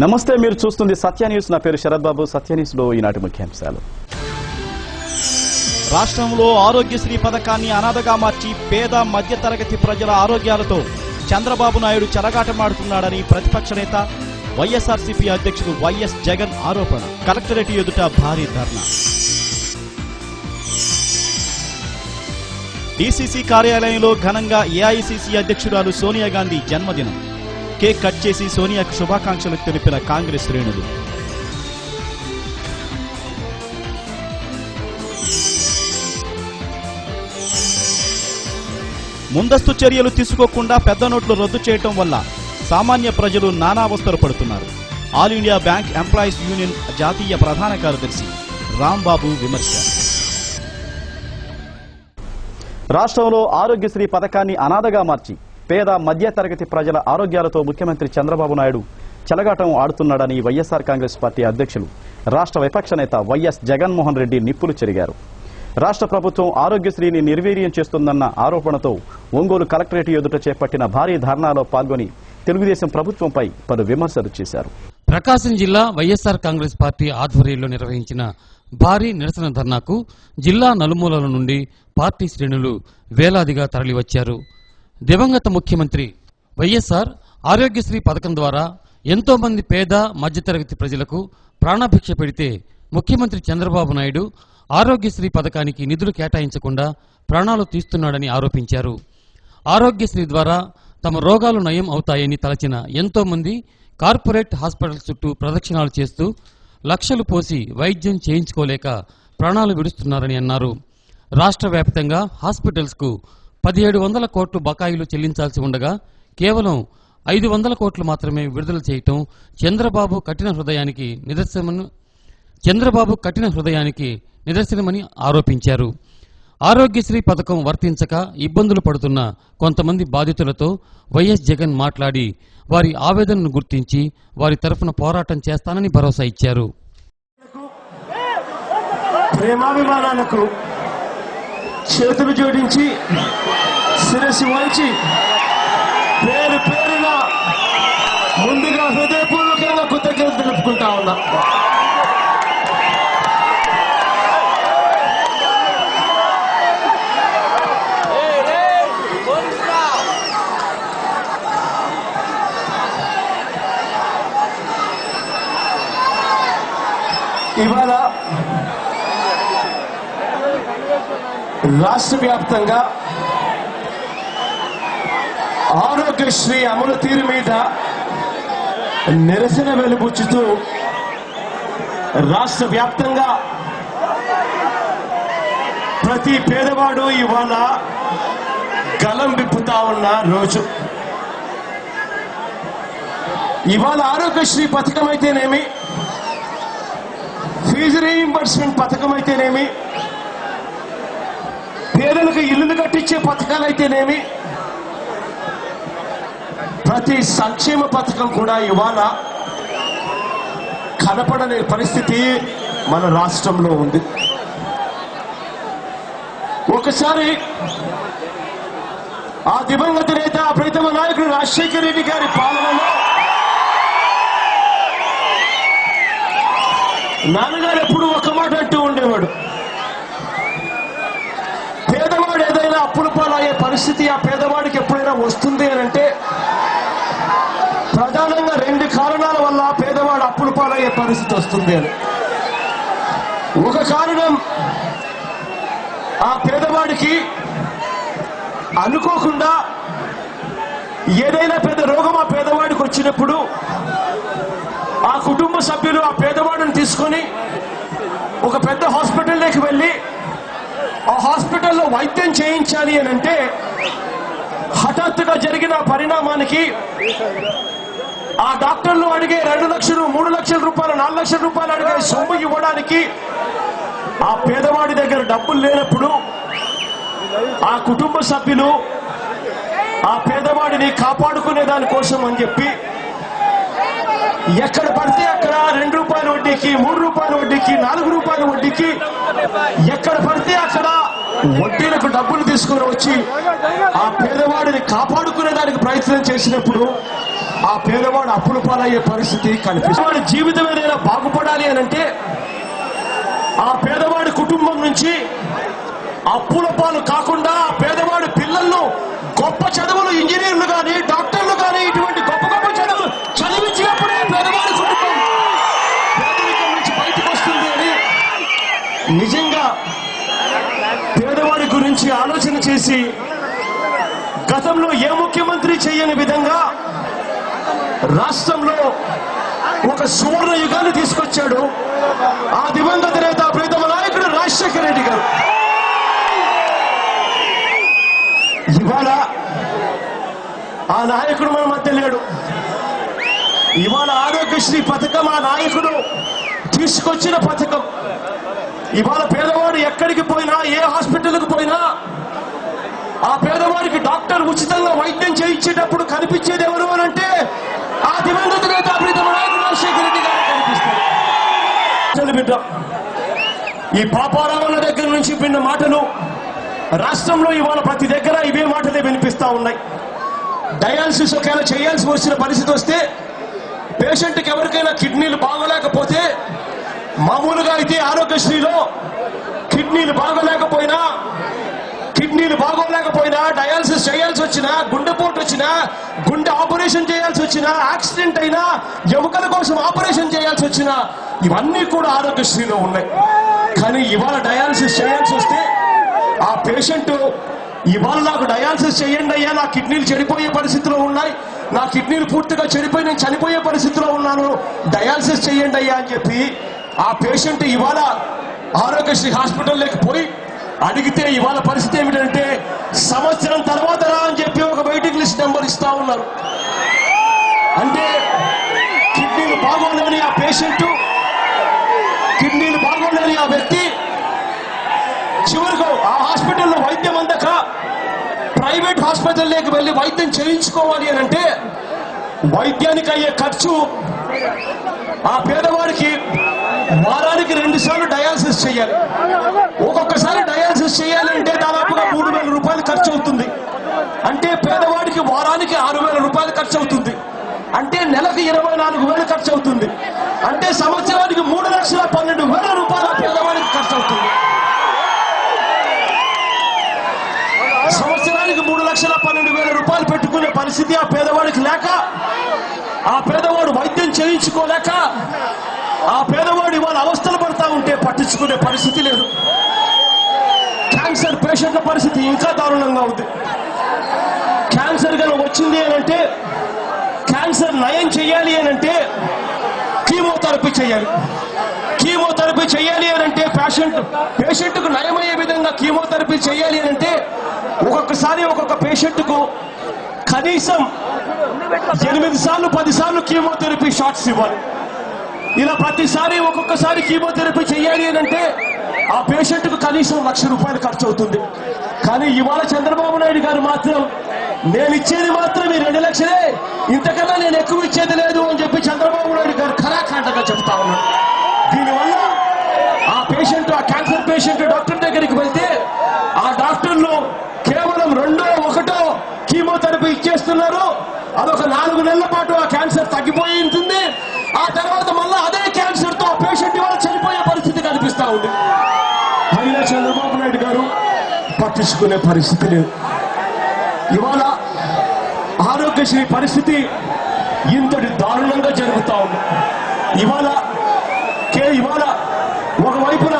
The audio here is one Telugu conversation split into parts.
నమస్తే, మీరు చూస్తుంది సత్య న్యూస్. నా పేరు శరత్ బాబు. సత్య న్యూస్ లో ఈనాటి ముఖ్యాంశాలు. రాష్ట్రంలో ఆరోగ్యశ్రీ పథకాన్ని అనాథగా మార్చి పేద మధ్యతరగతి ప్రజల ఆరోగ్యాలతో చంద్రబాబు నాయుడు చెలగాటమాడుతున్నాడని ప్రతిపక్ష నేత వైఎస్ఆర్సీపీ అధ్యక్షుడు వైఎస్ జగన్ ఆరోపణ. కలెక్టరేట్ ఎదుట భారీ ధర్నా. డీసీసీ కార్యాలయంలో ఘనంగా ఏఐసీసీ అధ్యక్షురాలు సోనియా గాంధీ జన్మదినం. కేక్ కట్ చేసి సోనియాకు శుభాకాంక్షలు తెలిపిన కాంగ్రెస్ శ్రేణులు. ముందస్తు చర్యలు తీసుకోకుండా పెద్ద నోట్లు రద్దు చేయటం వల్ల సామాన్య ప్రజలు నానావస్థలు పడుతున్నారు. All India bank employees union జాతీయ ప్రధాన కార్యదర్శి రాంబాబు విమర్శ. రాష్ట్రంలో ఆరోగ్యశ్రీ పథకాన్ని అనాథగా మార్చి పేద మధ్యతరగతి ప్రజల ఆరోగ్యాలతో ముఖ్యమంత్రి చంద్రబాబు నాయుడు చెలగాటం ఆడుతున్నాడని వైఎస్ఆర్ కాంగ్రెస్ పార్టీ అధ్యక్షులు రాష్ట్ర విపక్ష నేత వైఎస్ జగన్మోహన్ రెడ్డి నిప్పులు చెరిగారు. రాష్ట్ర ప్రభుత్వం ఆరోగ్యశ్రీని నిర్వీర్యం చేస్తుందన్న ఆరోపణతో ఒంగోలు కలెక్టరేట్ ఎదుట చేపట్టిన భారీ ధర్నాలో పాల్గొని తెలుగుదేశం ప్రభుత్వంపై పలు విమర్శలు చేశారు. ప్రకాశం జిల్లా వైఎస్ఆర్ కాంగ్రెస్ పార్టీ ఆధ్వర్యంలో నిర్వహించిన భారీ నిరసన ధర్నాకు జిల్లా నలుమూలల నుండి పార్టీ శ్రేణులు వేలాదిగా తరలివచ్చారు. దివంగత ముఖ్యమంత్రి వైఎస్ఆర్ ఆరోగ్యశ్రీ పథకం ద్వారా ఎంతో మంది పేద మధ్యతరగతి ప్రజలకు ప్రాణభిక్ష పెడితే ముఖ్యమంత్రి చంద్రబాబు నాయుడు ఆరోగ్యశ్రీ పథకానికి నిధులు కేటాయించకుండా ప్రాణాలు తీస్తున్నాడని ఆరోపించారు. ఆరోగ్యశ్రీ ద్వారా తమ రోగాలు నయం అవుతాయని తలచిన ఎంతో మంది కార్పొరేట్ హాస్పిటల్స్ చుట్టూ ప్రదక్షిణాలు చేస్తూ లక్షలు పోసి వైద్యం చేయించుకోలేక ప్రాణాలు విడుస్తున్నారని అన్నారు. రాష్ట్ర వ్యాప్తంగా హాస్పిటల్స్ కు 1700 కోట్లు బకాయిలు చెల్లించాల్సి ఉండగా కేవలం 500 కోట్లు మాత్రమే విడుదల చేయటం చంద్రబాబు కఠిన హృదయానికి నిదర్శనమని ఆరోపించారు. ఆరోగ్యశ్రీ పథకం వర్తించక ఇబ్బందులు పడుతున్న కొంతమంది బాధితులతో వైఎస్ జగన్ మాట్లాడి వారి ఆవేదనను గుర్తించి వారి తరఫున పోరాటం చేస్తానని భరోసా ఇచ్చారు. ప్రేమాభిమానాలకు చేతులు జోడించి శిరస్సు వంచి పేరు పేరున ముందుగా హృదయపూర్వకంగా కృతజ్ఞతలు తెలుపుకుంటా ఉన్నా. ఇవాళ రాష్ట్ర వ్యాప్తంగా ఆరోగ్యశ్రీ అమలు తీరు మీద నిరసన వెలుబుచ్చుతూ రాష్ట్ర వ్యాప్తంగా ప్రతి పేదవాడు ఇవాళ గలం విప్పుతా ఉన్న రోజు. ఇవాళ ఆరోగ్యశ్రీ పథకం అయితేనేమి, ఫీజు రీయింబర్స్మెంట్ పథకం అయితేనేమి, పేదలకు ఇల్లులు కట్టించే పథకాలైతేనేమి, ప్రతి సంక్షేమ పథకం కూడా ఇవాళ కనపడని పరిస్థితి మన రాష్ట్రంలో ఉంది. ఒకసారి ఆ దివంగత నేత ప్రీతమ నాయకుడు రాజశేఖర రెడ్డి గారి పాలనలో నాన్నగారు ఎప్పుడు ఒక మాట అంటూ ఉండేవాడు, పేదవాడు ఏదైనా అప్పుల పాలయ్యే పరిస్థితి ఆ పేదవాడికి ఎప్పుడైనా వస్తుంది అని అంటే ప్రధానంగా 2 కారణాల వల్ల పేదవాడు అప్పుల పాలయ్యే పరిస్థితి వస్తుంది అని. ఒక కారణం, ఆ పేదవాడికి అనుకోకుండా ఏదైనా పెద్ద రోగం ఆ పేదవాడికి వచ్చినప్పుడు ఆ కుటుంబ సభ్యులు ఆ పేదవాడిని తీసుకొని ఒక పెద్ద హాస్పిటల్లోకి వెళ్ళి ఆ హాస్పిటల్లో వైద్యం చేయించాలి అని అంటే హఠాత్తుగా జరిగిన పరిణామానికి ఆ డాక్టర్లు అడిగే 2 లక్షలు 3 లక్షల రూపాయలు 4 లక్షల రూపాయలు అడిగే సొమ్ము ఇవ్వడానికి ఆ పేదవాడి దగ్గర డబ్బులు లేనప్పుడు ఆ కుటుంబ సభ్యులు ఆ పేదవాడిని కాపాడుకునే దానికోసం అని చెప్పి ఎక్కడ పడితే అక్కడ 2 రూపాయల వడ్డీకి, 3 రూపాయల వడ్డీకి, 4 రూపాయల వడ్డీకి ఎక్కడ పడితే అక్కడ వడ్డీలకు డబ్బులు తీసుకుని వచ్చి ఆ పేదవాడిని కాపాడుకునే దానికి ప్రయత్నం చేసినప్పుడు ఆ పేదవాడు అప్పుల పాలయ్యే పరిస్థితి కనిపిస్తుంది. వాడి జీవితం ఏదైనా బాగుపడాలి అని అంటే ఆ పేదవాడి కుటుంబం నుంచి అప్పుల పాలు కాకుండా ఆ పేదవాడి పిల్లలను గొప్ప చదువులు, ఇంజనీర్లు కానీ డాక్టర్లు కానీ ఇటువంటి గొప్ప గొప్ప చదువులు చదివించినప్పుడే పేదవాడి కుటుంబం పేదరికం నుంచి బయటకు వస్తుంది అని నిజంగా పేదవాడి గురించి ఆలోచన చేసి గతంలో ఏ ముఖ్యమంత్రి చేయని విధంగా రాష్ట్రంలో ఒక సువర్ణ యుగాన్ని తీసుకొచ్చాడు ఆ దివంగత నేత ప్రీతమ నాయకుడు రాజశేఖర రెడ్డి గారు. ఇవాళ ఆ నాయకుడు మన మధ్య లేడు. ఇవాళ ఆరోగ్యశ్రీ పథకం ఆ నాయకుడు తీసుకొచ్చిన పథకం. ఇవాళ పేదవాడు ఎక్కడికి పోయినా, ఏ హాస్పిటల్కి పోయినా ఆ పేదవాడికి డాక్టర్ ఉచితంగా వైద్యం చేయించేటప్పుడు కనిపించేది ఎవరు అని అంటే ఆ దివంగత నేత ప్రీతమ నాయకుడు రాజశేఖర రెడ్డి గారు కనిపిస్తారు. ఈ పాపారావుల దగ్గర నుంచి విన్న మాటలు రాష్ట్రంలో ఇవాళ ప్రతి దగ్గర ఇవే మాటలే వినిపిస్తా ఉన్నాయి. డయాలసిస్ ఒకవేళ చేయాల్సి వచ్చిన పరిస్థితి వస్తే, పేషెంట్కి ఎవరికైనా కిడ్నీలు బాగోలేకపోతే, మామూలుగా అయితే ఆరోగ్యశ్రీలో కిడ్నీలు బాగోలేకపోయినా డయాలసిస్ చేయాల్సి వచ్చినా, గుండెపోటు వచ్చినా, గుండె ఆపరేషన్ చేయాల్సి వచ్చినా, యాక్సిడెంట్ అయినా, ఎముకల కోసం ఆపరేషన్ చేయాల్సి వచ్చినా ఇవన్నీ కూడా ఆరోగ్యశ్రీలో ఉన్నాయి. కానీ ఇవాళ డయాలసిస్ చేయాల్సి వస్తే ఆ పేషెంట్ ఇవాళ నాకు డయాలసిస్ చేయండి అయ్యా, నా కిడ్నీలు చెడిపోయే పరిస్థితిలో ఉన్నాయి, నా కిడ్నీలు పూర్తిగా చెడిపోయి నేను చనిపోయే పరిస్థితిలో ఉన్నాను, డయాలసిస్ చేయండి అయ్యా అని చెప్పి ఆ పేషెంట్ ఇవాళ ఆరోగ్యశ్రీ హాస్పిటల్లోకి పోయి అడిగితే ఇవాళ పరిస్థితి ఏమిటంటే సంవత్సరం తర్వాత రా అని చెప్పి ఒక వెయిటింగ్ లిస్ట్ నెంబర్ ఇస్తా ఉన్నారు. అంటే కిడ్నీలు బాగోలేని ఆ పేషెంట్, కిడ్నీలు బాగోలేని ఆ వ్యక్తి చివరికి ఆ హాస్పిటల్లో వైద్యం అందక ప్రైవేట్ హాస్పిటల్లోకి వెళ్ళి వైద్యం చేయించుకోవాలి అని అంటే వైద్యానికి అయ్యే ఖర్చు ఆ పేదవాడికి వారానికి 2 సార్లు డయాలసిస్ చేయాలి. ఒక్కొక్కసారి డయాలసిస్ చేయాలి అంటే దాదాపుగా 3,000 రూపాయలు ఖర్చు అవుతుంది. అంటే పేదవాడికి వారానికి 6,000 రూపాయలు ఖర్చు అవుతుంది. అంటే నెలకు 24,000 ఖర్చు అవుతుంది. అంటే సంవత్సరానికి 3,12,000 రూపాయలు పేదవాడికి ఖర్చు అవుతుంది. సంవత్సరానికి 3,12,000 రూపాయలు పెట్టుకునే పరిస్థితి ఆ పేదవాడికి లేక, ఆ పేదవాడు వైద్యం చేయించుకోలేక, ఆ పేదవాడు ఇవాళ అవస్థలు పడతా ఉంటే పట్టించుకునే పరిస్థితి లేదు. క్యాన్సర్ పేషెంట్ల పరిస్థితి ఇంకా దారుణంగా ఉంది. క్యాన్సర్ కనుక వచ్చింది అనంటే, క్యాన్సర్ నయం చేయాలి అనంటే కీమోథెరపీ చేయాలి. కీమోథెరపీ చేయాలి అనంటే పేషెంట్కు నయమయ్యే విధంగా కీమోథెరపీ చేయాలి అనంటే ఒక్కొక్కసారి ఒక్కొక్క పేషెంట్కు కనీసం 8 సార్లు 10 సార్లు కీమోథెరపీ షాట్స్ ఇవ్వాలి. ఇలా ప్రతిసారి ఒక్కొక్కసారి కీమోథెరపీ చేయాలి అనంటే ఆ పేషెంట్కు కనీసం 1,00,000 రూపాయలు ఖర్చు అవుతుంది. కానీ ఇవాళ చంద్రబాబు నాయుడు గారు మాత్రం నేను ఇచ్చేది మాత్రం ఈ 2 లక్షలే, ఇంతకన్నా నేను ఎక్కువ ఇచ్చేది లేదు అని చెప్పి చంద్రబాబు నాయుడు గారు ఖరాఖండగా చెప్తా ఉన్నాడు. దీనివల్ల ఆ పేషెంట్, ఆ క్యాన్సర్ పేషెంట్ డాక్టర్ దగ్గరికి వెళ్తే ఆ డాక్టర్లు కేవలం 2ో 1 కీమోథెరపీ ఇచ్చేస్తున్నారు. అదొక 4 నెలల పాటు ఆ క్యాన్సర్ తగ్గిపోయి ఉంటుంది. ఆ తర్వాత మళ్ళీ అదే క్యాన్సర్ తో పేషెంట్ ఇవాళ చనిపోయే పరిస్థితి కనిపిస్తా ఉంది. అయినా చంద్రబాబు నాయుడు గారు పట్టించుకునే పరిస్థితి లేదు. ఇవాళ ఆరోగ్యశ్రీ పరిస్థితి ఇంతటి దారుణంగా జరుగుతా ఉంది. ఇవాళ ఒకవైపున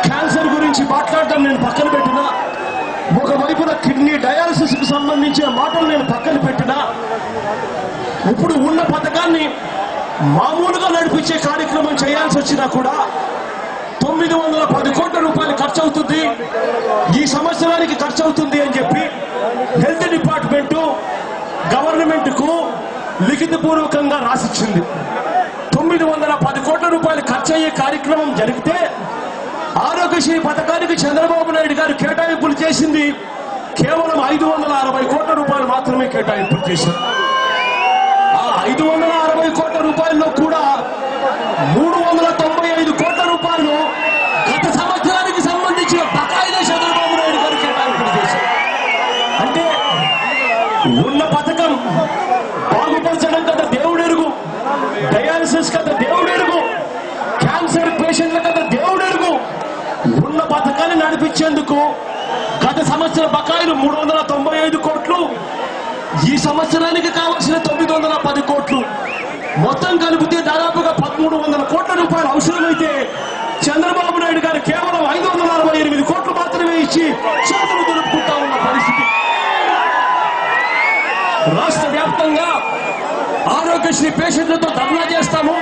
క్యాన్సర్ గురించి మాట్లాడటం నేను పక్కన పెట్టినా, ఒకవైపున కిడ్నీ డయాలసిస్ కు సంబంధించిన మాటలు నేను పక్కన పెట్టినా, ఇప్పుడు ఉన్న పథకాన్ని మామూలుగా నడిపించే కార్యక్రమం చేయాల్సి వచ్చినా కూడా 910 కోట్ల రూపాయలు ఖర్చు అవుతుంది, ఈ సంవత్సరానికి ఖర్చు అవుతుంది అని చెప్పి హెల్త్ డిపార్ట్మెంట్ గవర్నమెంట్ కు లిఖితపూర్వకంగా రాసిచ్చింది. 910 కోట్ల రూపాయలు ఖర్చు అయ్యే కార్యక్రమం జరిగితే ఆరోగ్యశ్రీ పథకానికి చంద్రబాబు నాయుడు గారు కేటాయింపులు చేసింది కేవలం 560 కోట్ల రూపాయలు మాత్రమే కేటాయింపులు చేశారు. ఆ 560 కోట్ల రూపాయల్లో కూడా 395 కోట్ల రూపాయలు గత సంవత్సరానికి సంబంధించిన బకాయిలే చంద్రబాబు నాయుడు గారు కేటాయింపులు చేశారు. అంటే ఉన్న పథకం బాగుపరచడం తీర్చేందుకు గత సంవత్సర బకాయిలు 395 కోట్లు, ఈ సంవత్సరానికి కావాల్సిన 910 కోట్లు, మొత్తం కలిపితే దాదాపుగా 1300 కోట్ల రూపాయలు అవసరమైతే చంద్రబాబు నాయుడు గారు కేవలం 568 కోట్లు మాత్రమే ఇచ్చి చేతులు దులుపుకుంటా ఉన్న పరిస్థితి. రాష్ట్ర వ్యాప్తంగా ఆరోగ్యశ్రీ పేషెంట్లతో ధర్నా చేస్తాము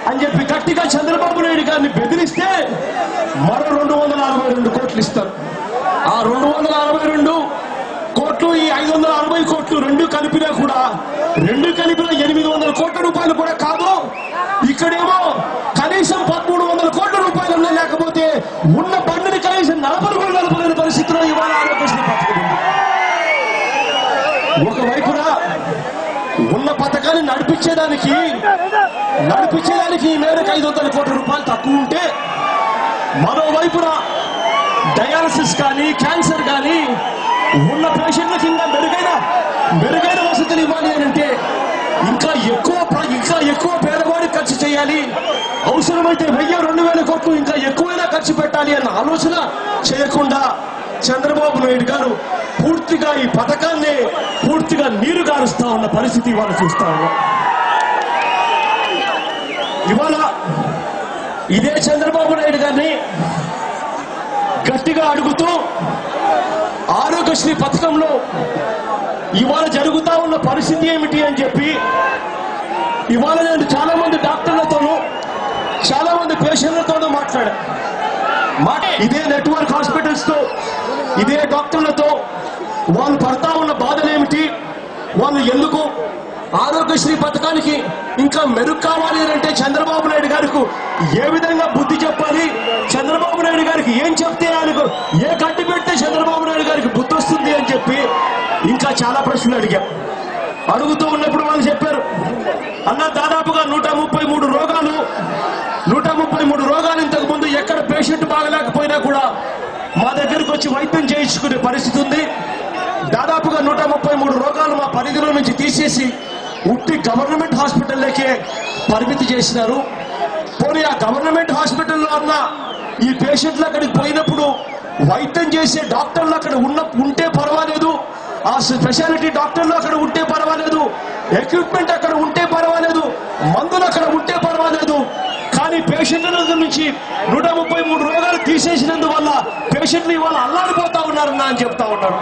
అని చెప్పి గట్టిగా చంద్రబాబు నాయుడు గారిని బెదిరిస్తే మరో 262 కోట్లు ఇస్తారు. ఆ 262 కోట్లు, ఈ 560 కోట్లు రెండు కలిపినా 800 కోట్ల రూపాయలు కూడా కాదు. ఇక్కడేమో కనీసం 1300 కోట్ల రూపాయలు లేకపోతే ఉన్న బండిని కనీసం నడపలేని పరిస్థితిలో ఇవాళ ఆరోగ్యశ్రీ పథకం ఉంది. ఒకవైపున ఉన్న పథకాన్ని నడిపించేదానికి ఈ మేరకు 500 కోట్ల రూపాయలు తక్కువ ఉంటే, మరోవైపున డయాలసిస్ కానీ క్యాన్సర్ కానీ ఉన్న పేషెంట్లకు ఇంకా మెరుగైన వసతులు ఇవ్వాలి అంటే ఇంకా ఎక్కువ పేదవాడికి ఖర్చు చేయాలి, అవసరమైతే 1000-2000 కోట్లు ఇంకా ఎక్కువైనా ఖర్చు పెట్టాలి అన్న ఆలోచన చేయకుండా చంద్రబాబు నాయుడు గారు పూర్తిగా ఈ పథకాన్ని పూర్తిగా నీరు గారుస్తా ఉన్న పరిస్థితి ఇవాళ చూస్తా ఉన్నాం. ఇవాళ ఇదే చంద్రబాబు నాయుడు గారిని గట్టిగా అడుగుతూ ఆరోగ్యశ్రీ పథకంలో ఇవాళ జరుగుతా ఉన్న పరిస్థితి ఏమిటి అని చెప్పి ఇవాళ నేను చాలా మంది డాక్టర్లతోనూ చాలా మంది పేషెంట్లతోనూ మాట్లాడాను. ఇదే నెట్వర్క్ హాస్పిటల్స్ తో, ఇదే డాక్టర్లతో వాళ్ళు పడతా ఉన్న బాధలేమిటి, వాళ్ళు ఎందుకు ఆరోగ్యశ్రీ పథకానికి ఇంకా మెరుగు కావాలి అంటే చంద్రబాబు నాయుడు గారికి ఏ విధంగా బుద్ధి చెప్పాలి, చంద్రబాబు నాయుడు గారికి ఏం చెప్తే ఆయనకు ఏ గడ్డి పెడితే చంద్రబాబు నాయుడు గారికి బుద్ధి వస్తుంది అని చెప్పి ఇంకా చాలా ప్రశ్నలు అడుగుతూ ఉన్నప్పుడు వాళ్ళు చెప్పారు, అన్న దాదాపుగా 133 రోగాలు ఇంతకు ముందు ఎక్కడ పేషెంట్ బాగలేకపోయినా కూడా మా దగ్గరకు వచ్చి వైద్యం చేయించుకునే పరిస్థితి ఉంది. దాదాపుగా 133 రోగాలు మా పరిధిలో నుంచి తీసేసి ఉట్టి గవర్నమెంట్ హాస్పిటల్లోకే పరిమితి చేసినారు. పోనీ ఆ గవర్నమెంట్ హాస్పిటల్లో ఉన్న ఈ పేషెంట్లు అక్కడికి పోయినప్పుడు వైద్యం చేసే డాక్టర్లు అక్కడ ఉంటే పర్వాలేదు, ఆ స్పెషాలిటీ డాక్టర్లు అక్కడ ఉంటే పర్వాలేదు, ఎక్విప్మెంట్ అక్కడ ఉంటే పర్వాలేదు, మందులు అక్కడ ఉంటే పర్వాలేదు, కానీ పేషెంట్ల నుంచి 133 రోగాలు తీసేసినందువల్ల పేషెంట్లు ఇవాళ అల్లాడిపోతా ఉన్నారన్నా అని చెప్తా ఉన్నారు.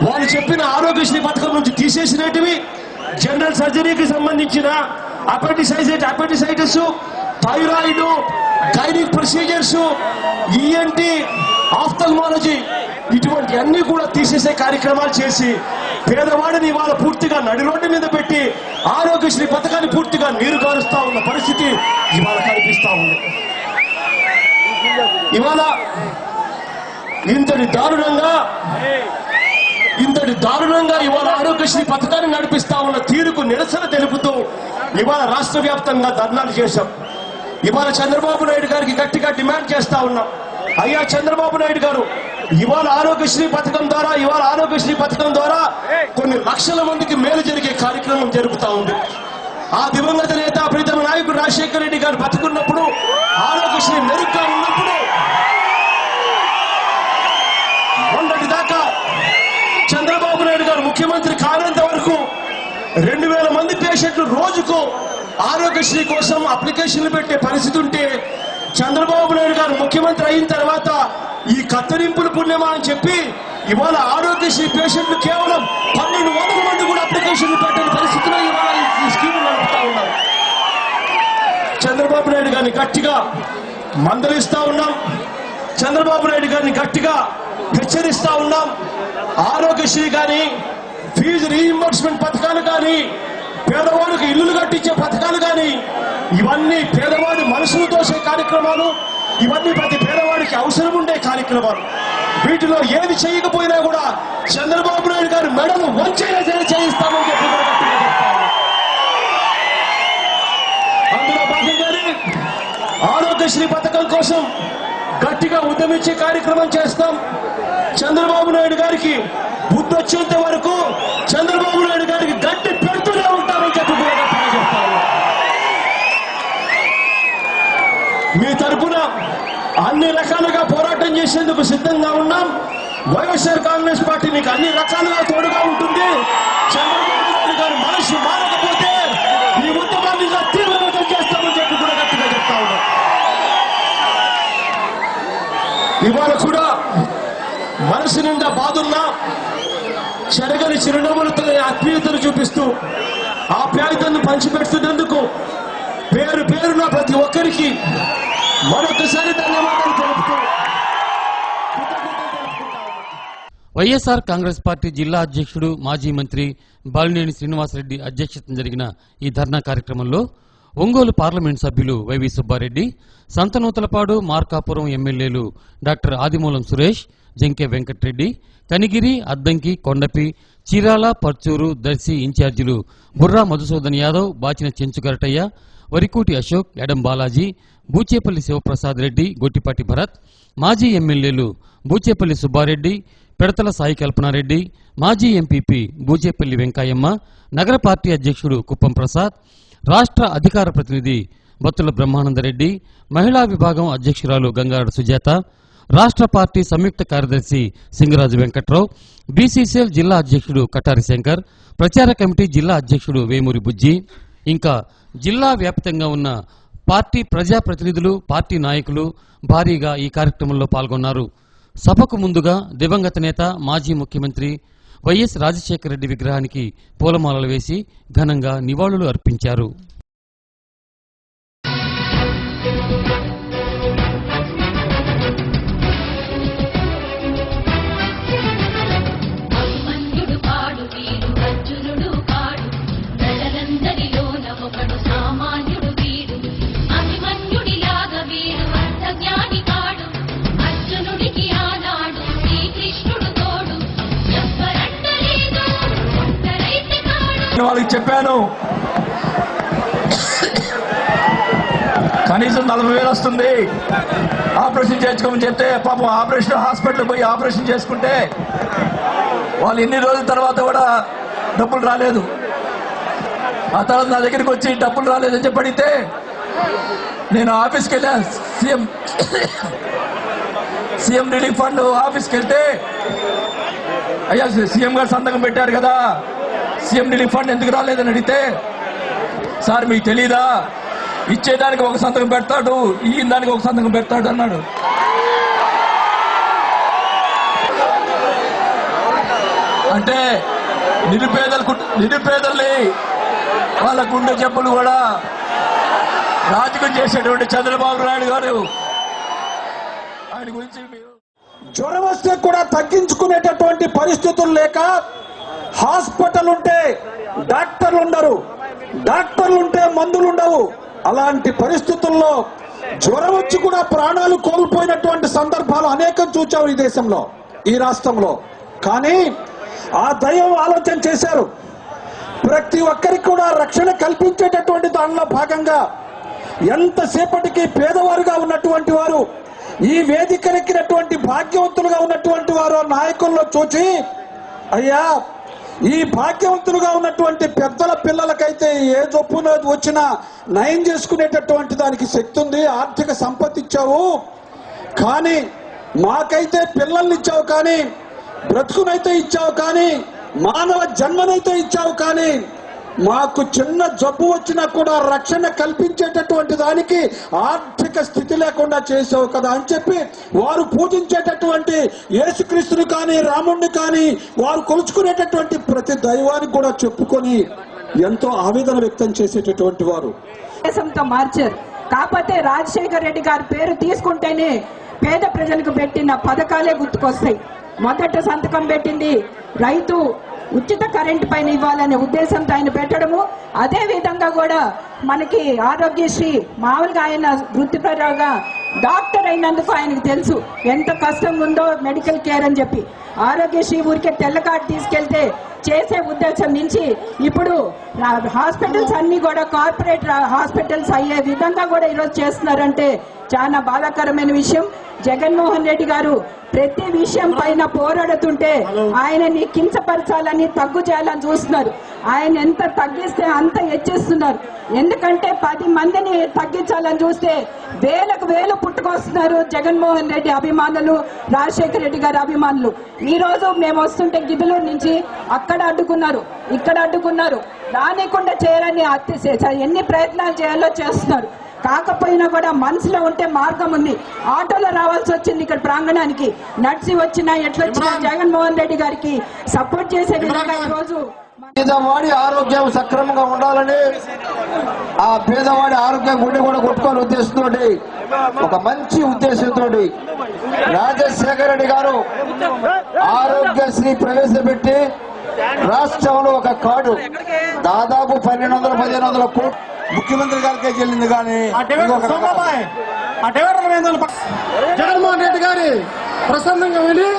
వాళ్ళు చెప్పిన ఆరోగ్యశ్రీ పథకం నుంచి తీసేసినటివి జనరల్ సర్జరీకి సంబంధించిన appendicitis, thyroid, gynaec procedures, ENT, ophthalmology ఇటువంటి అన్ని కూడా తీసేసే కార్యక్రమాలు చేసి పేదవాడిని ఇవాళ పూర్తిగా నడి రోడ్డు మీద పెట్టి ఆరోగ్యశ్రీ పథకాన్ని పూర్తిగా నీరు గారుస్తా ఉన్న పరిస్థితి ఇవాళ కనిపిస్తా ఉంది. ఇవాళ ఇంతటి దారుణంగా ఇవాళ ఆరోగ్యశ్రీ పథకాన్ని నడిపిస్తా ఉన్న తీరుకు నిరసన తెలుపుతూ ఇవాళ రాష్ట్ర వ్యాప్తంగా ధర్నాలు చేశాం. ఇవాళ చంద్రబాబు నాయుడు గారికి గట్టిగా డిమాండ్ చేస్తా ఉన్నాం, అయ్యా చంద్రబాబు నాయుడు గారు ఇవాళ ఆరోగ్యశ్రీ పథకం ద్వారా కొన్ని లక్షల మందికి మేలు జరిగే కార్యక్రమం జరుగుతూ ఉంది. ఆ దివంగత నేత ప్రీతమ నాయకుడు రాజశేఖర రెడ్డి గారు బతుకున్నప్పుడు, ఆరోగ్యశ్రీ మెరుగ్గా ఉన్నప్పుడు మొన్నటి దాకా చంద్రబాబు నాయుడు గారు ముఖ్యమంత్రి కానంత వరకు 2000 మంది పేషెంట్లు రోజుకు ఆరోగ్యశ్రీ కోసం అప్లికేషన్లు పెట్టే పరిస్థితి ఉంటే, చంద్రబాబు నాయుడు గారు ముఖ్యమంత్రి అయిన తర్వాత ఈ కత్తిరింపులు పుణ్యమా అని చెప్పి ఇవాళ ఆరోగ్యశ్రీ పేషెంట్లు కేవలం 1200 మంది కూడా అప్లికేషన్లు పెట్టిన పరిస్థితిలో ఇవాళ ఈ స్కీమ్ నడుపుతా ఉన్నారు. చంద్రబాబు నాయుడు గారిని గట్టిగా మందలిస్తా ఉన్నాం, చంద్రబాబు నాయుడు గారిని గట్టిగా హెచ్చరిస్తా ఉన్నాం. ఆరోగ్యశ్రీ కానీ, ఫీజు రీఇంబర్స్మెంట్ పథకాలు కానీ, పేదవాడికి ఇల్లులు కట్టించే పథకాలు కానీ, ఇవన్నీ పేదవాడి మనసును తోసే కార్యక్రమాలు, ఇవన్నీ ప్రతి పేదవాడికి అవసరం ఉండే కార్యక్రమాలు. వీటిలో ఏది చేయకపోయినా కూడా చంద్రబాబు నాయుడు గారు మెడలు వంచైనా సరే చేయిస్తామని చెప్పి అందులో భాగంగానే ఆరోగ్యశ్రీ పథకం కోసం గట్టిగా ఉద్యమించే కార్యక్రమం చేస్తాం. చంద్రబాబు నాయుడు గారికి బుద్ధి వచ్చేంత వరకు చంద్రబాబు నాయుడు గారికి గట్టి పెడుతూనే ఉంటామని చెప్పి కూడా గట్టిగా చెప్తాను. మీ తరఫున అన్ని రకాలుగా పోరాటం చేసేందుకు సిద్ధంగా ఉన్నాం. వైఎస్ఆర్ కాంగ్రెస్ పార్టీ మీకు అన్ని రకాలుగా తోడుగా ఉంటుంది. చంద్రబాబు నాయుడు గారు మనసు మారకపోతే ఈ ఉద్యమాన్ని తీవ్రతరం చేస్తామని చెప్పి కూడా గట్టిగా చెప్తా ఉన్నాం. ఇవాళ కూడా మనసు నిండా బాధున్నా చెరగని చిరునవ్వులతో ఆత్మీయతను చూపిస్తూ ఆప్యాయతను పంచిపెడుతున్నందుకు పేరు పేరున ప్రతి ఒక్కరికి మరొకసారి ధన్యవాదాలు తెలుపుతూ వైఎస్ఆర్ కాంగ్రెస్ పార్టీ జిల్లా అధ్యక్షుడు మాజీ మంత్రి బాలినేని శ్రీనివాసరెడ్డి అధ్యక్షతన జరిగిన ఈ ధర్నా కార్యక్రమంలో ఒంగోలు పార్లమెంట్ సభ్యులు వైవి సుబ్బారెడ్డి, సంతనూతలపాడు, మార్కాపురం ఎమ్మెల్యేలు డాక్టర్ ఆదిమూలం సురేష్, జంకే వెంకట్రెడ్డి, కనిగిరి, అద్దంకి, కొండపి, చీరాల, పర్చూరు, దర్శి ఇన్ఛార్జీలు బుర్రా మధుసూదన్ యాదవ్, బాచిన చెంచుగరటయ్య, వరికూటి అశోక్, ఎడం బాలాజీ, బూచేపల్లి శివప్రసాద్ రెడ్డి, గొట్టిపాటి భరత్, మాజీ ఎమ్మెల్యేలు బూచేపల్లి సుబ్బారెడ్డి, పెడతల సాయి కల్పనారెడ్డి, మాజీ ఎంపీపీ బూచేపల్లి వెంకాయమ్మ, నగర పార్టీ అధ్యక్షుడు కుప్పం ప్రసాద్, రాష్ట్ర అధికార ప్రతినిధి బత్తుల బ్రహ్మానందరెడ్డి, మహిళా విభాగం అధ్యక్షురాలు గంగారడు సుజాత, రాష్ట్ర పార్టీ సంయుక్త కార్యదర్శి సింగరాజు వెంకట్రావు, బీసీసీఎల్ జిల్లా అధ్యక్షుడు కటారి శంకర్, ప్రచార కమిటీ జిల్లా అధ్యక్షుడు వేమూరి బుజ్జి, ఇంకా జిల్లా వ్యాప్తంగా ఉన్న పార్టీ ప్రజాప్రతినిధులు, పార్టీ నాయకులు భారీగా ఈ కార్యక్రమంలో పాల్గొన్నారు. సభకు ముందుగా దివంగత నేత మాజీ ముఖ్యమంత్రి వైఎస్ రాజశేఖర రెడ్డి విగ్రహానికి పూలమాలలు వేసి ఘనంగా నివాళులు అర్పించారు. వాళ్ళకి చెప్పాను, కనీసం 40,000 వస్తుంది, ఆపరేషన్ చేయించుకోమని చెప్తే పాపం హాస్పిటల్ పోయి ఆపరేషన్ చేసుకుంటే వాళ్ళు ఎన్ని రోజుల తర్వాత కూడా డబ్బులు రాలేదు. ఆ తర్వాత నా దగ్గరికి వచ్చి డబ్బులు రాలేదని చెప్పి అడిగితే నేను ఆఫీస్కి వెళ్ళా, సీఎం రిలీఫ్ ఫండ్ ఆఫీస్కి వెళ్తే, అయ్యా సీఎం గారు సంతకం పెట్టారు కదా, సీఎం రిలీఫ్ ఫండ్ ఎందుకు రాలేదని అడిగితే, సార్ మీకు తెలీదా, ఇచ్చేదానికి ఒక సంతకం పెడతాడు, ఈయన దానికి ఒక సంతకం పెడతాడు అన్నాడు. అంటే నిరుపేదల్ని వాళ్ళ గుండె జబ్బులు కూడా రాజకీయం చేసేటువంటి చంద్రబాబు నాయుడు గారు ఆయన గురించి జ్వరం వస్తే కూడా తగ్గించుకునేటటువంటి పరిస్థితులు లేక, హాస్పిటల్ ఉంటే డాక్టర్లు ఉండరు, డాక్టర్లు ఉంటే మందులు ఉండవు. అలాంటి పరిస్థితుల్లో జ్వరం వచ్చి కూడా ప్రాణాలు కోల్పోయినటువంటి సందర్భాలు అనేకం చూచాం ఈ దేశంలో, ఈ రాష్ట్రంలో. కానీ ఆ దైవం ఆలోచన చేశారు, ప్రతి ఒక్కరికి కూడా రక్షణ కల్పించేటటువంటి దానిలో భాగంగా ఎంతసేపటికి పేదవారుగా ఉన్నటువంటి వారు, ఈ వేదికరెక్కినటువంటి భాగ్యవంతులుగా ఉన్నటువంటి వారు నాయకుల్లో చూచి, అయ్యా ఈ భాగ్యవంతులుగా ఉన్నటువంటి పెద్దల పిల్లలకైతే ఏ జబ్బున వచ్చినా నయం చేసుకునేటటువంటి దానికి శక్తి ఉంది, ఆర్థిక సంపత్తి ఇచ్చావు, కానీ మాకైతే పిల్లల్ని ఇచ్చావు, కానీ బ్రతుకునైతే ఇచ్చావు, కానీ మానవ జన్మనైతే ఇచ్చావు, కానీ మాకు చిన్న జబ్బు వచ్చినా కూడా రక్షణ కల్పించేటటువంటి దానికి ఆర్థిక స్థితి లేకుండా చేసావు కదా అని చెప్పి వారు పూజించేటటువంటి యేసుక్రీస్తుని కానీ రాముణ్ణి కానీ వారు కొలుచుకునేటటువంటి ప్రతి దైవానికి కూడా చెప్పుకొని ఎంతో ఆవేదన వ్యక్తం చేసేటటువంటి వారు దేశంతో మార్చారు. కాకపోతే రాజశేఖర రెడ్డి గారి పేరు తీసుకుంటేనే పేద ప్రజలకు పెట్టిన పథకాలే గుర్తుకొస్తాయి. మొదట సంతకం పెట్టింది రైతు ఉచిత కరెంటు పైన ఇవ్వాలనే ఉద్దేశంతో ఆయన పెట్టడము, అదే విధంగా కూడా మనకి ఆరోగ్యశ్రీ మామూలుగా ఆయన వృత్తిపరంగా డాక్టర్ అయినందుకు ఆయనకు తెలుసు ఎంత కష్టం ఉందో మెడికల్ కేర్ అని చెప్పి ఆరోగ్యశ్రీ ఊరికే తెల్ల కార్డు తీసుకెళ్తే చేసే ఉద్దేశం నుంచి ఇప్పుడు హాస్పిటల్స్ అన్ని కూడా కార్పొరేట్ హాస్పిటల్స్ అయ్యే విధంగా కూడా ఈరోజు చేస్తున్నారంటే చాలా బాధాకరమైన విషయం. జగన్మోహన్ రెడ్డి గారు ప్రతి విషయం పైన పోరాడుతుంటే ఆయనని కించపరచాలని, తగ్గు చేయాలని చూస్తున్నారు. ఆయన ఎంత తగ్గిస్తే అంత హెచ్చిస్తున్నారు. ఎందుకంటే 10 మందిని తగ్గించాలని చూస్తే వేలకు వేలు పుట్టుకొస్తున్నారు జగన్మోహన్ రెడ్డి అభిమానులు, రాజశేఖర రెడ్డి గారి అభిమానులు. ఈ రోజు మేము వస్తుంటే గిద్దలూరు నుంచి అక్కడ అడ్డుకున్నారు, ఇక్కడ అడ్డుకున్నారు, రానికుండా చేయాలని ఎన్ని ప్రయత్నాలు చేయాలో చేస్తున్నారు. కాకపోయినా కూడా మనసులో ఉంటే మార్గం ఉంది. ఆటోలో రావాల్సి వచ్చింది ఇక్కడ ప్రాంగణానికి, నడిచి వచ్చినా ఎట్లొచ్చినా జగన్మోహన్ రెడ్డి గారికి సపోర్ట్ చేసే విధంగా ఈ రోజు పేదవాడి ఆరోగ్యం సక్రమంగా ఉండాలని, ఆ పేదవాడి ఆరోగ్యం గుండె కూడా కొట్టుకోని ఉద్దేశంతో, ఒక మంచి ఉద్దేశంతో రాజశేఖర రెడ్డి గారు ఆరోగ్యశ్రీ ప్రవేశపెట్టి రాష్ట్రంలో ఒక కార్డు దాదాపు 1200-1500 కోట్లు ముఖ్యమంత్రి గారికే చెల్లింది. కానీ జగన్మోహన్ రెడ్డి గారి ప్రసన్నంగా వెళ్ళి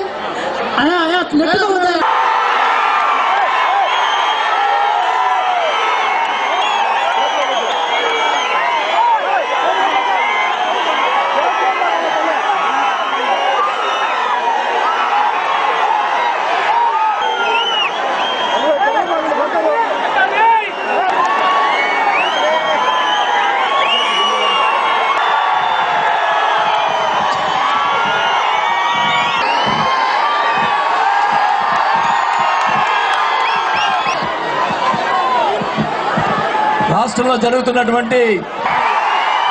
రాష్ట్రంలో జరుగుతున్నటువంటి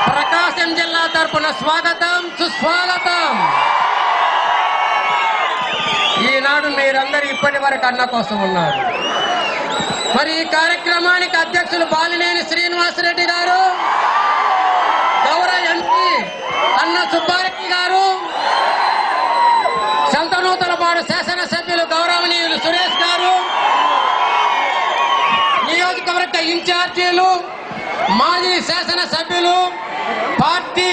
ప్రకాశం జిల్లా తరపున స్వాగతం, సుస్వాగతం. ఈనాడు మీరందరూ ఇప్పటి వరకు అన్న కోసం ఉన్నారు. మరి ఈ కార్యక్రమానికి అధ్యక్షులు బాలినేని శ్రీనివాసరెడ్డి గారు, గౌరవ ఎంపీ అన్న సుబ్బారెడ్డి గారు, సంతనూతలపాడు శాసనసభ్యులు గౌరవనీయులు సురేష్ గారు, నియోజకవర్గ ఇన్ఛార్జీలు, మాజీ శాసనసభ్యులు, పార్టీ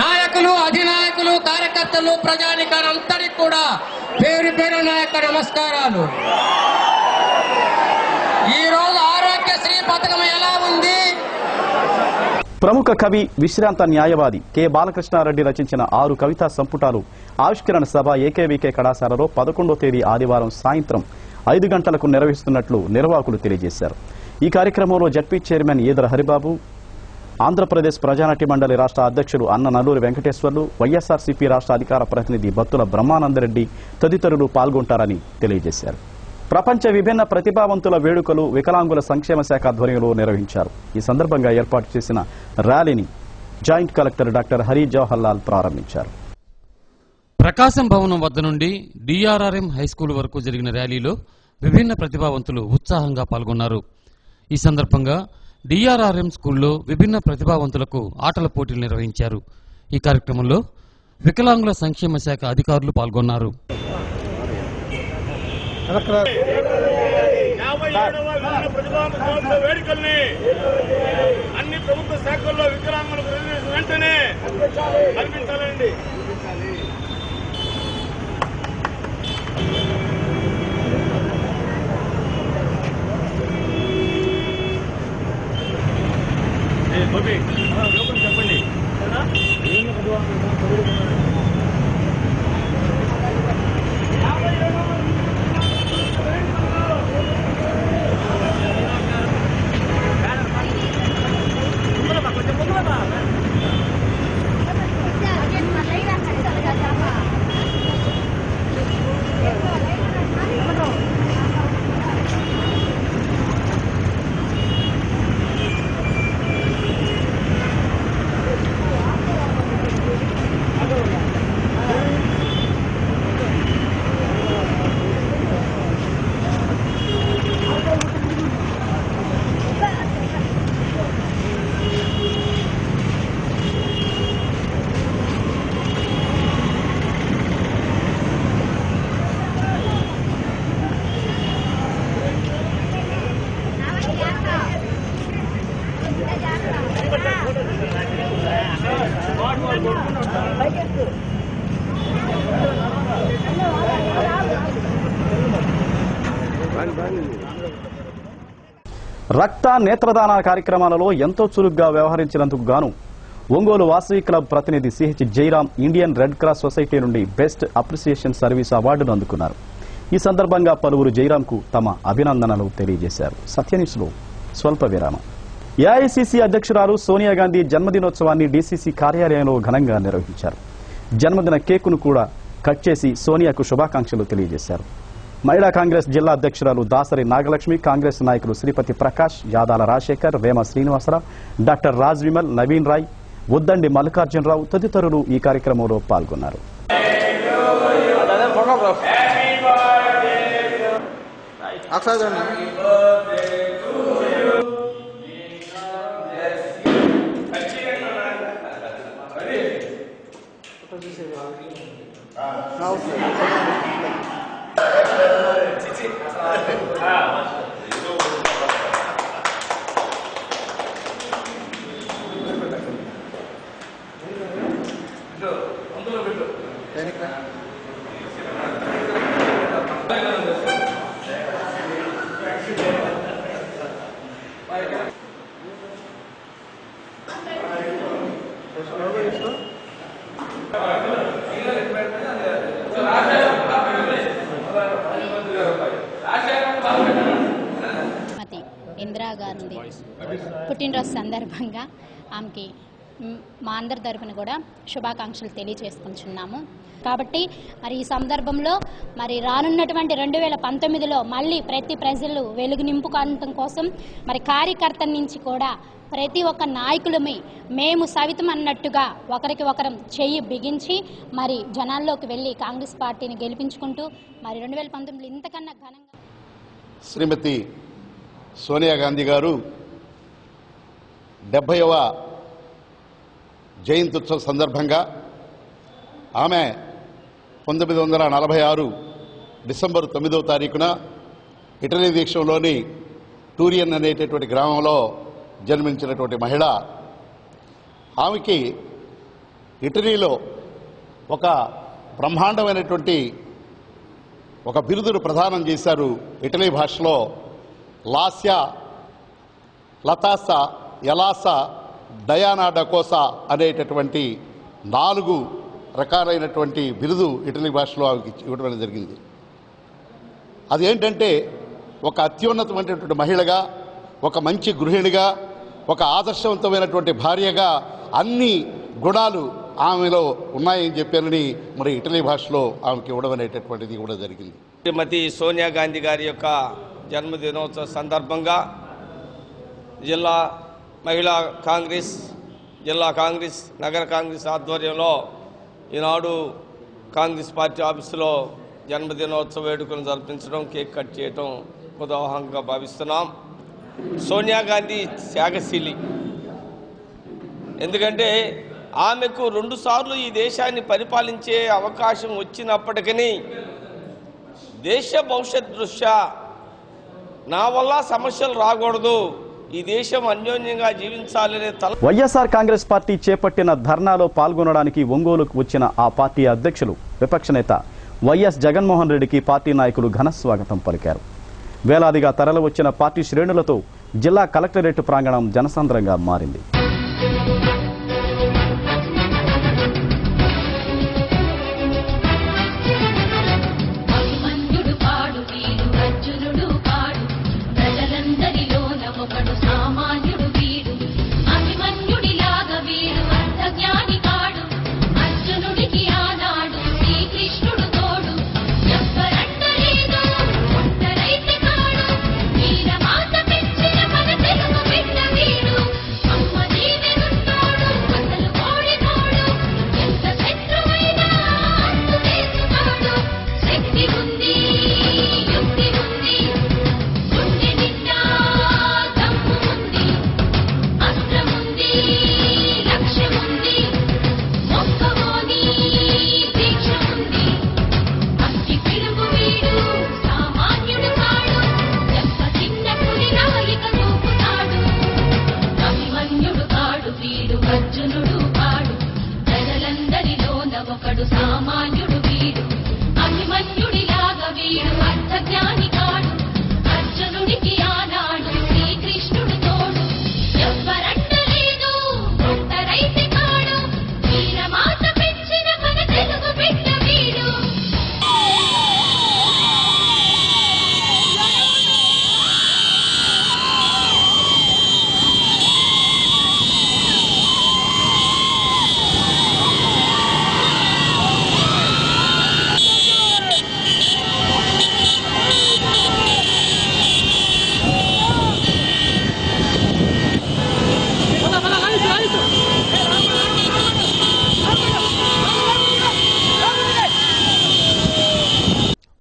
నాయకులు, అధినాయకులు, కార్యకర్తలు, ప్రజానికారందరికీ కూడా పేరు పేరు నాయక నమస్కారాలు. ఈ రోజు ఆరోగ్యశ్రీ పథకం ఎలా ఉంది? ప్రముఖ కవి, విశ్రాంత న్యాయవాది కె బాలకృష్ణారెడ్డి రచించిన 6 కవితా సంపుటాలు ఆవిష్కరణ సభ ఏకేవికే కళాశాలలో 11వ తేదీ ఆదివారం సాయంత్రం 5 గంటలకు నిర్వహిస్తున్నట్లు నిర్వాహకులు తెలియజేశారు. ఈ కార్యక్రమంలో జడ్పీ చైర్మన్ ఈదర హరిబాబు, ఆంధ్రప్రదేశ్ ప్రజానాట్య మండలి రాష్ట్ర అధ్యక్షుడు అన్న నల్లూరి వెంకటేశ్వర్లు, వైఎస్ఆర్సీపీ రాష్ట్ర అధికార ప్రతినిధి బత్తుల బ్రహ్మానందరెడ్డి తదితరులు పాల్గొంటారని తెలియజేశారు. ప్రపంచ విభిన్న ప్రతిభావంతుల వేడుకలు వికలాంగుల సంక్షేమ శాఖ ఆధ్వర్యంలో నిర్వహించారు. ఈ సందర్భంగా ఏర్పాటు చేసిన ర్యాలీని joint collector doctor Hari Jawahar Lal ప్రారంభించారు. ప్రకాశం భవనం వద్ద నుండి డిఆర్ఆర్ఎం హైస్కూల్ వరకు జరిగిన ర్యాలీలో విభిన్న ప్రతిభావంతులు ఉత్సాహంగా పాల్గొన్నారు. ఈ సందర్భంగా డిఆర్ఆర్ఎం స్కూల్లో విభిన్న ప్రతిభావంతులకు ఆటల పోటీలు నిర్వహించారు. ఈ కార్యక్రమంలో వికలాంగుల సంక్షేమ శాఖ అధికారులు పాల్గొన్నారు. అన్ని ప్రభుత్వ శాఖల్లో వికలాంగులకు వెంటనే కల్పించాలండి. చెప్పండి. రక్త నేత్రదాన కార్యక్రమాలలో ఎంతో చురుగ్గా వ్యవహరించినందుకు గాను ఒంగోలు వాసవి క్లబ్ ప్రతినిధి CH Jairam Indian red cross society నుండి బెస్ట్ అప్రిసియేషన్ సర్వీస్ అవార్డును అందుకున్నారు. ఈ సందర్భంగా పలువురు జయరాంకు తమ అభినందనలు తెలియజేశారు. సత్యన్యూస్లో స్వల్ప విరామం. ఏఐసీసీ అధ్యక్షురాలు సోనియా గాంధీ జన్మదినోత్సవాన్ని డీసీసీ కార్యాలయంలో ఘనంగా నిర్వహించారు. జన్మదిన కేకును కూడా కట్ చేసి సోనియాకు శుభాకాంక్షలు తెలియజేశారు. మహిళా కాంగ్రెస్ జిల్లా అధ్యక్షురాలు దాసరి నాగలక్ష్మి, కాంగ్రెస్ నాయకులు శ్రీపతి ప్రకాష్, యాదాల రాజశేఖర్, వేమ శ్రీనివాసరావు, డాక్టర్ రాజ్ విమల్, నవీన్ రాయ్, ఉద్దండి మల్లికార్జునరావు తదితరులు ఈ కార్యక్రమంలో పాల్గొన్నారు. ఇందిరాగాంధీ పుట్టినరోజు సందర్భంగా ఆమెకి మా అందరి తరపున కూడా శుభాకాంక్షలు తెలియజేసుకుంటున్నాము. కాబట్టి మరి ఈ సందర్భంలో మరి రానున్నటువంటి 2019లో మళ్ళీ ప్రతి ప్రజలు వెలుగు నింపుకోవడం కోసం మరి కార్యకర్తల నుంచి కూడా ప్రతి ఒక్క నాయకులమే మేము సవితం అన్నట్టుగా ఒకరికి ఒకరం చెయ్యి బిగించి మరి జనాల్లోకి వెళ్ళి కాంగ్రెస్ పార్టీని గెలిపించుకుంటూ మరి 2019లో ఇంతకన్నా ఘనంగా శ్రీమతి సోనియా గాంధీ గారు 70వ జయంత్యుత్సవ సందర్భంగా ఆమె 1946 డిసెంబర్ 9వ తారీఖున ఇటలీ దేశంలోని టూరియన్ అనేటటువంటి గ్రామంలో జన్మించినటువంటి మహిళ. ఆమెకి ఇటలీలో ఒక బ్రహ్మాండమైనటువంటి ఒక బిరుదును ప్రదానం చేశారు. ఇటలీ భాషలో లాస్యా, లతాసా, ఎలాసా, డయానా డకోసా అనేటటువంటి 4 రకాలైనటువంటి బిరుదు ఇటలీ భాషలో ఆమెకి ఇవ్వడం జరిగింది. అదేంటంటే ఒక అత్యున్నతమైనటువంటి మహిళగా, ఒక మంచి గృహిణిగా, ఒక ఆదర్శవంతమైనటువంటి భార్యగా అన్ని గుణాలు ఆమెలో ఉన్నాయని చెప్పారని మరి ఇటలీ భాషలో ఆమెకి ఇవ్వడం అనేటటువంటిది కూడా జరిగింది. శ్రీమతి సోనియా గాంధీ గారి యొక్క జన్మదినోత్సవ సందర్భంగా జిల్లా మహిళా కాంగ్రెస్, జిల్లా కాంగ్రెస్, నగర కాంగ్రెస్ ఆధ్వర్యంలో ఈనాడు కాంగ్రెస్ పార్టీ ఆఫీసులో జన్మదినోత్సవ వేడుకలను జరిపించడం, కేక్ కట్ చేయడం ఉదాహరణగా భావిస్తున్నాం. సోనియా గాంధీ త్యాగశీలి. ఎందుకంటే ఆమెకు 2 సార్లు ఈ దేశాన్ని పరిపాలించే అవకాశం వచ్చినప్పటికీ దేశ భవిష్యత్ దృష్ట్యా నా వల్ల సమస్యలు రాకూడదు, ఈ దేశం అన్యోన్యంగా జీవించాలనే వైఎస్ఆర్ కాంగ్రెస్ పార్టీ చేపట్టిన ధర్నాలో పాల్గొనడానికి ఒంగోలుకు వచ్చిన ఆ పార్టీ అధ్యక్షులు విపక్ష నేత వైఎస్ జగన్మోహన్ రెడ్డికి పార్టీ నాయకులు ఘన స్వాగతం పలికారు. వేలాదిగా తరలివచ్చిన పార్టీ శ్రేణులతో జిల్లా కలెక్టరేట్ ప్రాంగణం జనసంద్రంగా మారింది.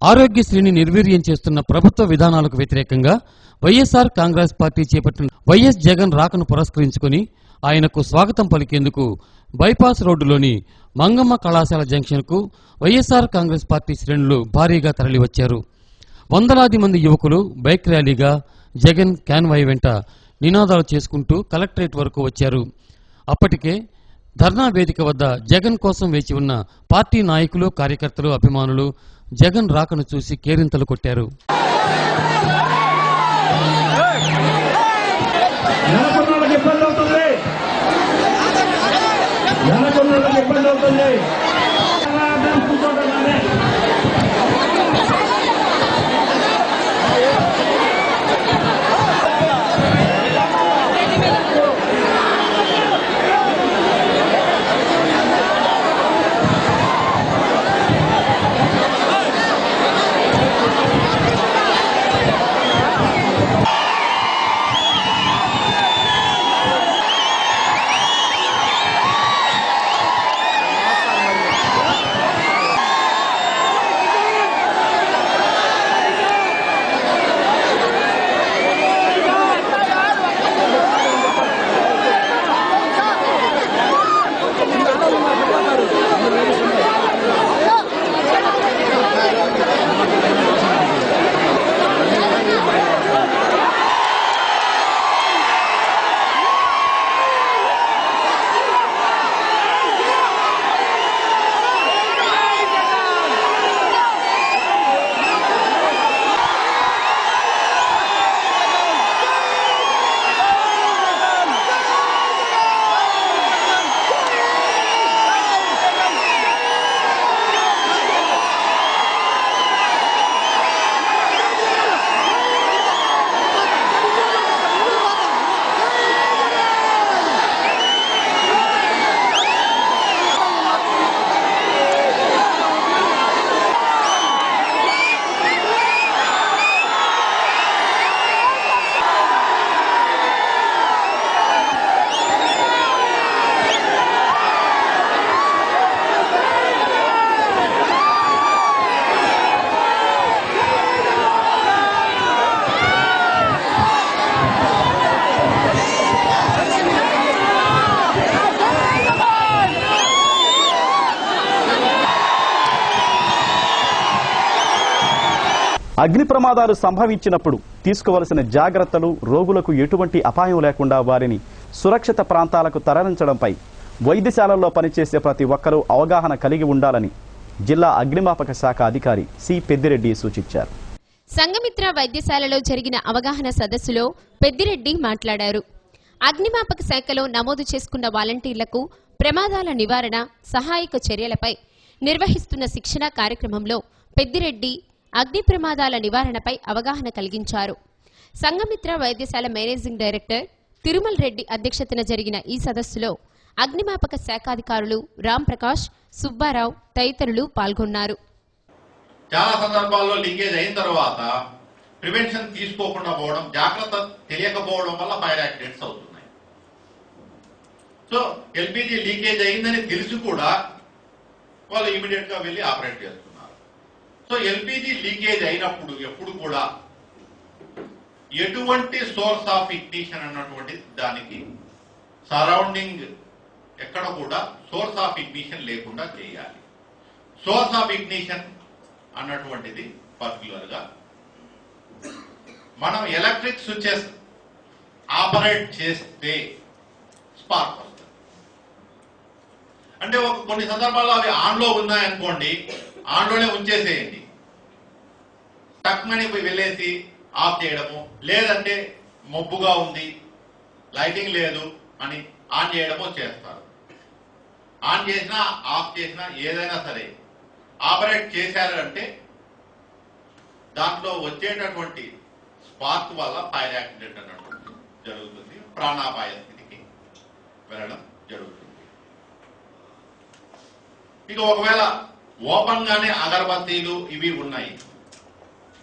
ఆరోగ్యశ్రీని నిర్వీర్యం చేస్తున్న ప్రభుత్వ విధానాలకు వ్యతిరేకంగా వైఎస్ఆర్ కాంగ్రెస్ పార్టీ చేపట్టిన వైఎస్ జగన్ రాకను పురస్కరించుకుని ఆయనకు స్వాగతం పలికేందుకు బైపాస్ రోడ్డులోని మంగమ్మ కళాశాల జంక్షన్కు వైఎస్ఆర్ కాంగ్రెస్ పార్టీ శ్రేణులు భారీగా తరలివచ్చారు. వందలాది మంది యువకులు బైక్ ర్యాలీగా జగన్ క్యాన్వాయ్ వెంట నినాదాలు చేసుకుంటూ కలెక్టరేట్ వరకు వచ్చారు. అప్పటికే ధర్నా వేదిక వద్ద జగన్ కోసం వేచి ఉన్న పార్టీ నాయకులు, కార్యకర్తలు, అభిమానులు జగన్ రాకను చూసి కేరింతలు కొట్టారు. అగ్ని ప్రమాదాలు సంభవించినప్పుడు తీసుకోవలసిన జాగ్రత్తలు, రోగులకు ఎటువంటి అపాయం లేకుండా వారిని సురక్షిత ప్రాంతాలకు తరలించడంపై వైద్యశాలల్లో పనిచేసే ప్రతి ఒక్కరూ అవగాహన కలిగి ఉండాలని జిల్లా అగ్నిమాపక శాఖ అధికారి సి పెద్దిరెడ్డి సూచించారు. సంఘమిత్ర వైద్యశాలలో జరిగిన అవగాహన సదస్సులో పెద్దిరెడ్డి మాట్లాడారు. అగ్నిమాపక శాఖలో నమోదు చేసుకున్న వాలంటీర్లకు ప్రమాదాల నివారణ, సహాయక చర్యలపై నిర్వహిస్తున్న శిక్షణ కార్యక్రమంలో పెద్దిరెడ్డి అగ్ని ప్రమాదాల నివారణపై అవగాహన కలిగించారు. సంఘమిత్ర వైద్యశాల మేనేజింగ్ డైరెక్టర్ తిరుమల్ రెడ్డి అధ్యక్షతన జరిగిన ఈ సదస్సులో అగ్నిమాపక శాఖాధికారులు రామ్ ప్రకాష్, సుబ్బారావు తదితరులు పాల్గొన్నారు. చాలా సందర్భాల్లో లీకేజ్ అయిన తర్వాత ప్రివెన్షన్ తీసుకోకుండా పోవడం, జాగ్రత్త తెలియకపోవడం వల్ల ఫైర్ యాక్సిడెంట్స్ అవుతున్నాయి. సో ఎల్పిజి లీకేజ్ అయిందని తెలిసి కూడా వాళ్ళు ఇమీడియట్ గా వెళ్ళి ఆపరేట్ చేస్తున్నారు. సో ఎల్పిజి లీకేజ్ అయినప్పుడు ఎప్పుడు కూడా ఎటువంటి సోర్స్ ఆఫ్ ఇగ్నిషన్ అన్నటువంటి దానికి సరౌండింగ్ ఎక్కడ కూడా సోర్స్ ఆఫ్ ఇగ్నిషన్ లేకుండా చేయాలి. సోర్స్ ఆఫ్ ఇగ్నిషన్ అన్నటువంటిది పర్టికులర్ గా మనం ఎలక్ట్రిక్ స్విచెస్ ఆపరేట్ చేస్తే స్పార్క్ వస్తుంది. అంటే కొన్ని సందర్భాల్లో అవి ఆన్ లో ఉన్నాయనుకోండి, ఆన్ లోనే ఉంచేసేయండి, టక్మని వెళ్ళేసి ఆఫ్ చేయడము, లేదంటే మబ్బుగా ఉంది లైటింగ్ లేదు అని ఆన్ చేయడమో చేస్తారు. ఆన్ చేసినా ఆఫ్ చేసినా ఏదైనా సరే ఆపరేట్ చేశారు అంటే దాంట్లో వచ్చేటటువంటి స్పార్క్ వల్ల ఫైర్ యాక్సిడెంట్ అన్నటువంటి జరుగుతుంది, ప్రాణాపాయ స్థితికి వెళ్ళడం జరుగుతుంది. ఇక ఒకవేళ ఓపెన్ గానే అగరబత్తీలు ఇవి ఉన్నాయి,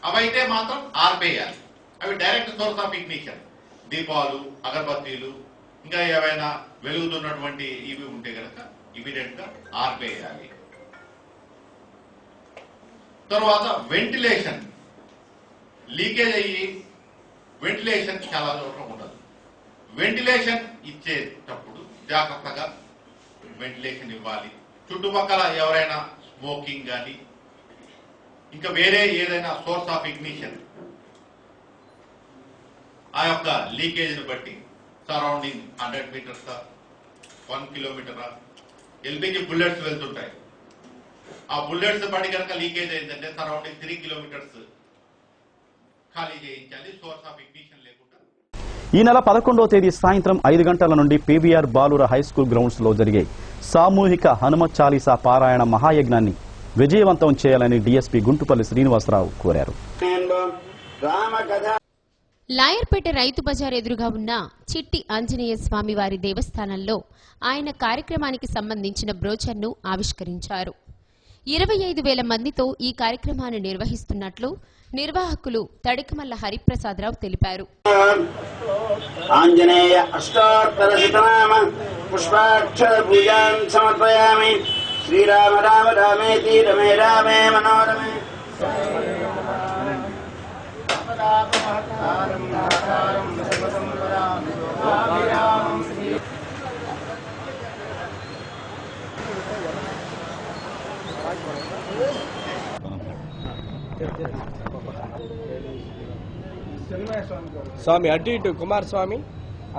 అవైతే మాత్రం ఆర్పేయాలి. అవి డైరెక్ట్ సోర్స్ ఆఫ్ ఇగ్నిషన్. దీపాలు, అగరబత్తీలు, ఇంకా ఏవైనా వెలుగుతున్నటువంటి ఇవి ఉంటే కనుక ఇమీడియట్ గా ఆర్పేయాలి. తర్వాత వెంటిలేషన్ లీకేజ్ అయ్యి వెంటిలేషన్ చాలా చోట్ల ఉండదు. వెంటిలేషన్ ఇచ్చేటప్పుడు జాగ్రత్తగా వెంటిలేషన్ ఇవ్వాలి. చుట్టుపక్కల ఎవరైనా స్మోకింగ్ కానీ ఇంకా వేరే ఏదైనా సోర్స్ ఆఫ్ ఇగ్నిషన్ ఆ యొక్క లీకేజ్ని బట్టి surrounding 100 metres 1 kilometre LPG bullets వెళ్తుంటాయి. ఆ బుల్లెట్స్ పడి కనుక లీకేజ్ అయిందంటే సరౌండింగ్ 3 కిలోమీటర్స్ ఖాళీ చేయించాలి, సోర్స్ ఆఫ్ ఇగ్నిషన్ లేకుండా. ఈ నెల 11వ తేదీ సాయంత్రం 5 గంటల నుండి పీవీఆర్ బాలుర హైస్కూల్ గ్రౌండ్స్ లో జరిగే సామూహిక హనుమత్ చాలీసా పారాయణ మహాయజ్ఞాన్ని విజయవంతం చేయాలని డీఎస్పీ గుంటుపల్లి శ్రీనివాసరావు కోరారు. లాయర్పేట రైతు బజార్ ఎదురుగా ఉన్న చిట్టి ఆంజనేయ స్వామి వారి దేవస్థానంలో ఆయన కార్యక్రమానికి సంబంధించిన బ్రోచర్ను ఆవిష్కరించారు. 25,000 మందితో ఈ కార్యక్రమాన్ని నిర్వహిస్తున్నట్లు నిర్వాహకులు తడికమల్ల హరిప్రసాదరావు తెలిపారు. ఆంజనేయ అష్టాక్షర శతనామ పుష్పాక్షర పూజాం సమర్పయామి. శ్రీరామ రామ రామేతి రమే రామే మనోరమే. స్వామి అటు ఇటు కుమారస్వామి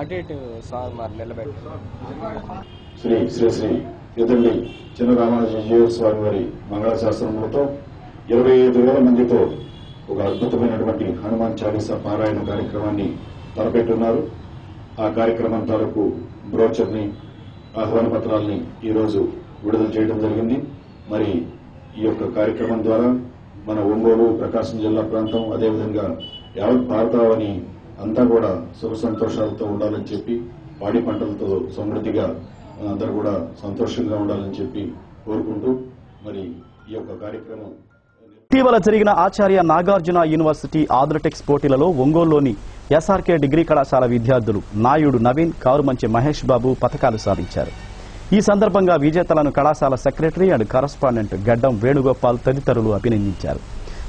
అటు ఇటు స్వామి మరి నిలబెట్టి శ్రీ శ్రీ శ్రీ ఎదుల్లి చిన్నరామానుజీయ స్వామి వారి మంగళశాస్త్రములతో 25,000 మందితో ఒక అద్భుతమైనటువంటి హనుమాన్ చాలీసా పారాయణ కార్యక్రమాన్ని తలపెట్టున్నారు. ఆ కార్యక్రమం తాలూకు బ్రోచర్ని ఆహ్వాన పత్రాలని ఈరోజు విడుదల చేయడం జరిగింది. మరి ఈ యొక్క కార్యక్రమం ద్వారా మన ఒంగోలు ప్రకాశం జిల్లా ప్రాంతం అదేవిధంగా యావత్ భారతావని అంతా కూడా సుఖ సంతోషాలతో ఉండాలని చెప్పి పాడి పంటలతో సమృద్ధిగా అందరూ కూడా సంతోషంగా ఉండాలని చెప్పి కోరుకుంటూ మరి ఈ యొక్క కార్యక్రమం ఇటీవల జరిగిన ఆచార్య నాగార్జున యూనివర్సిటీ ఆథ్లెటిక్స్ పోటీలలో ఒంగోలులోని ఎస్ఆర్కే డిగ్రీ కళాశాల విద్యార్థులు నాయుడు నవీన్, కారుమంచి మహేష్ బాబు పతకాలు సాధించారు. ఈ సందర్భంగా విజేతలను కళాశాల సెక్రటరీ అండ్ కరస్పాండెంట్ గడ్డం వేణుగోపాల్ తదితరులు అభినందించారు.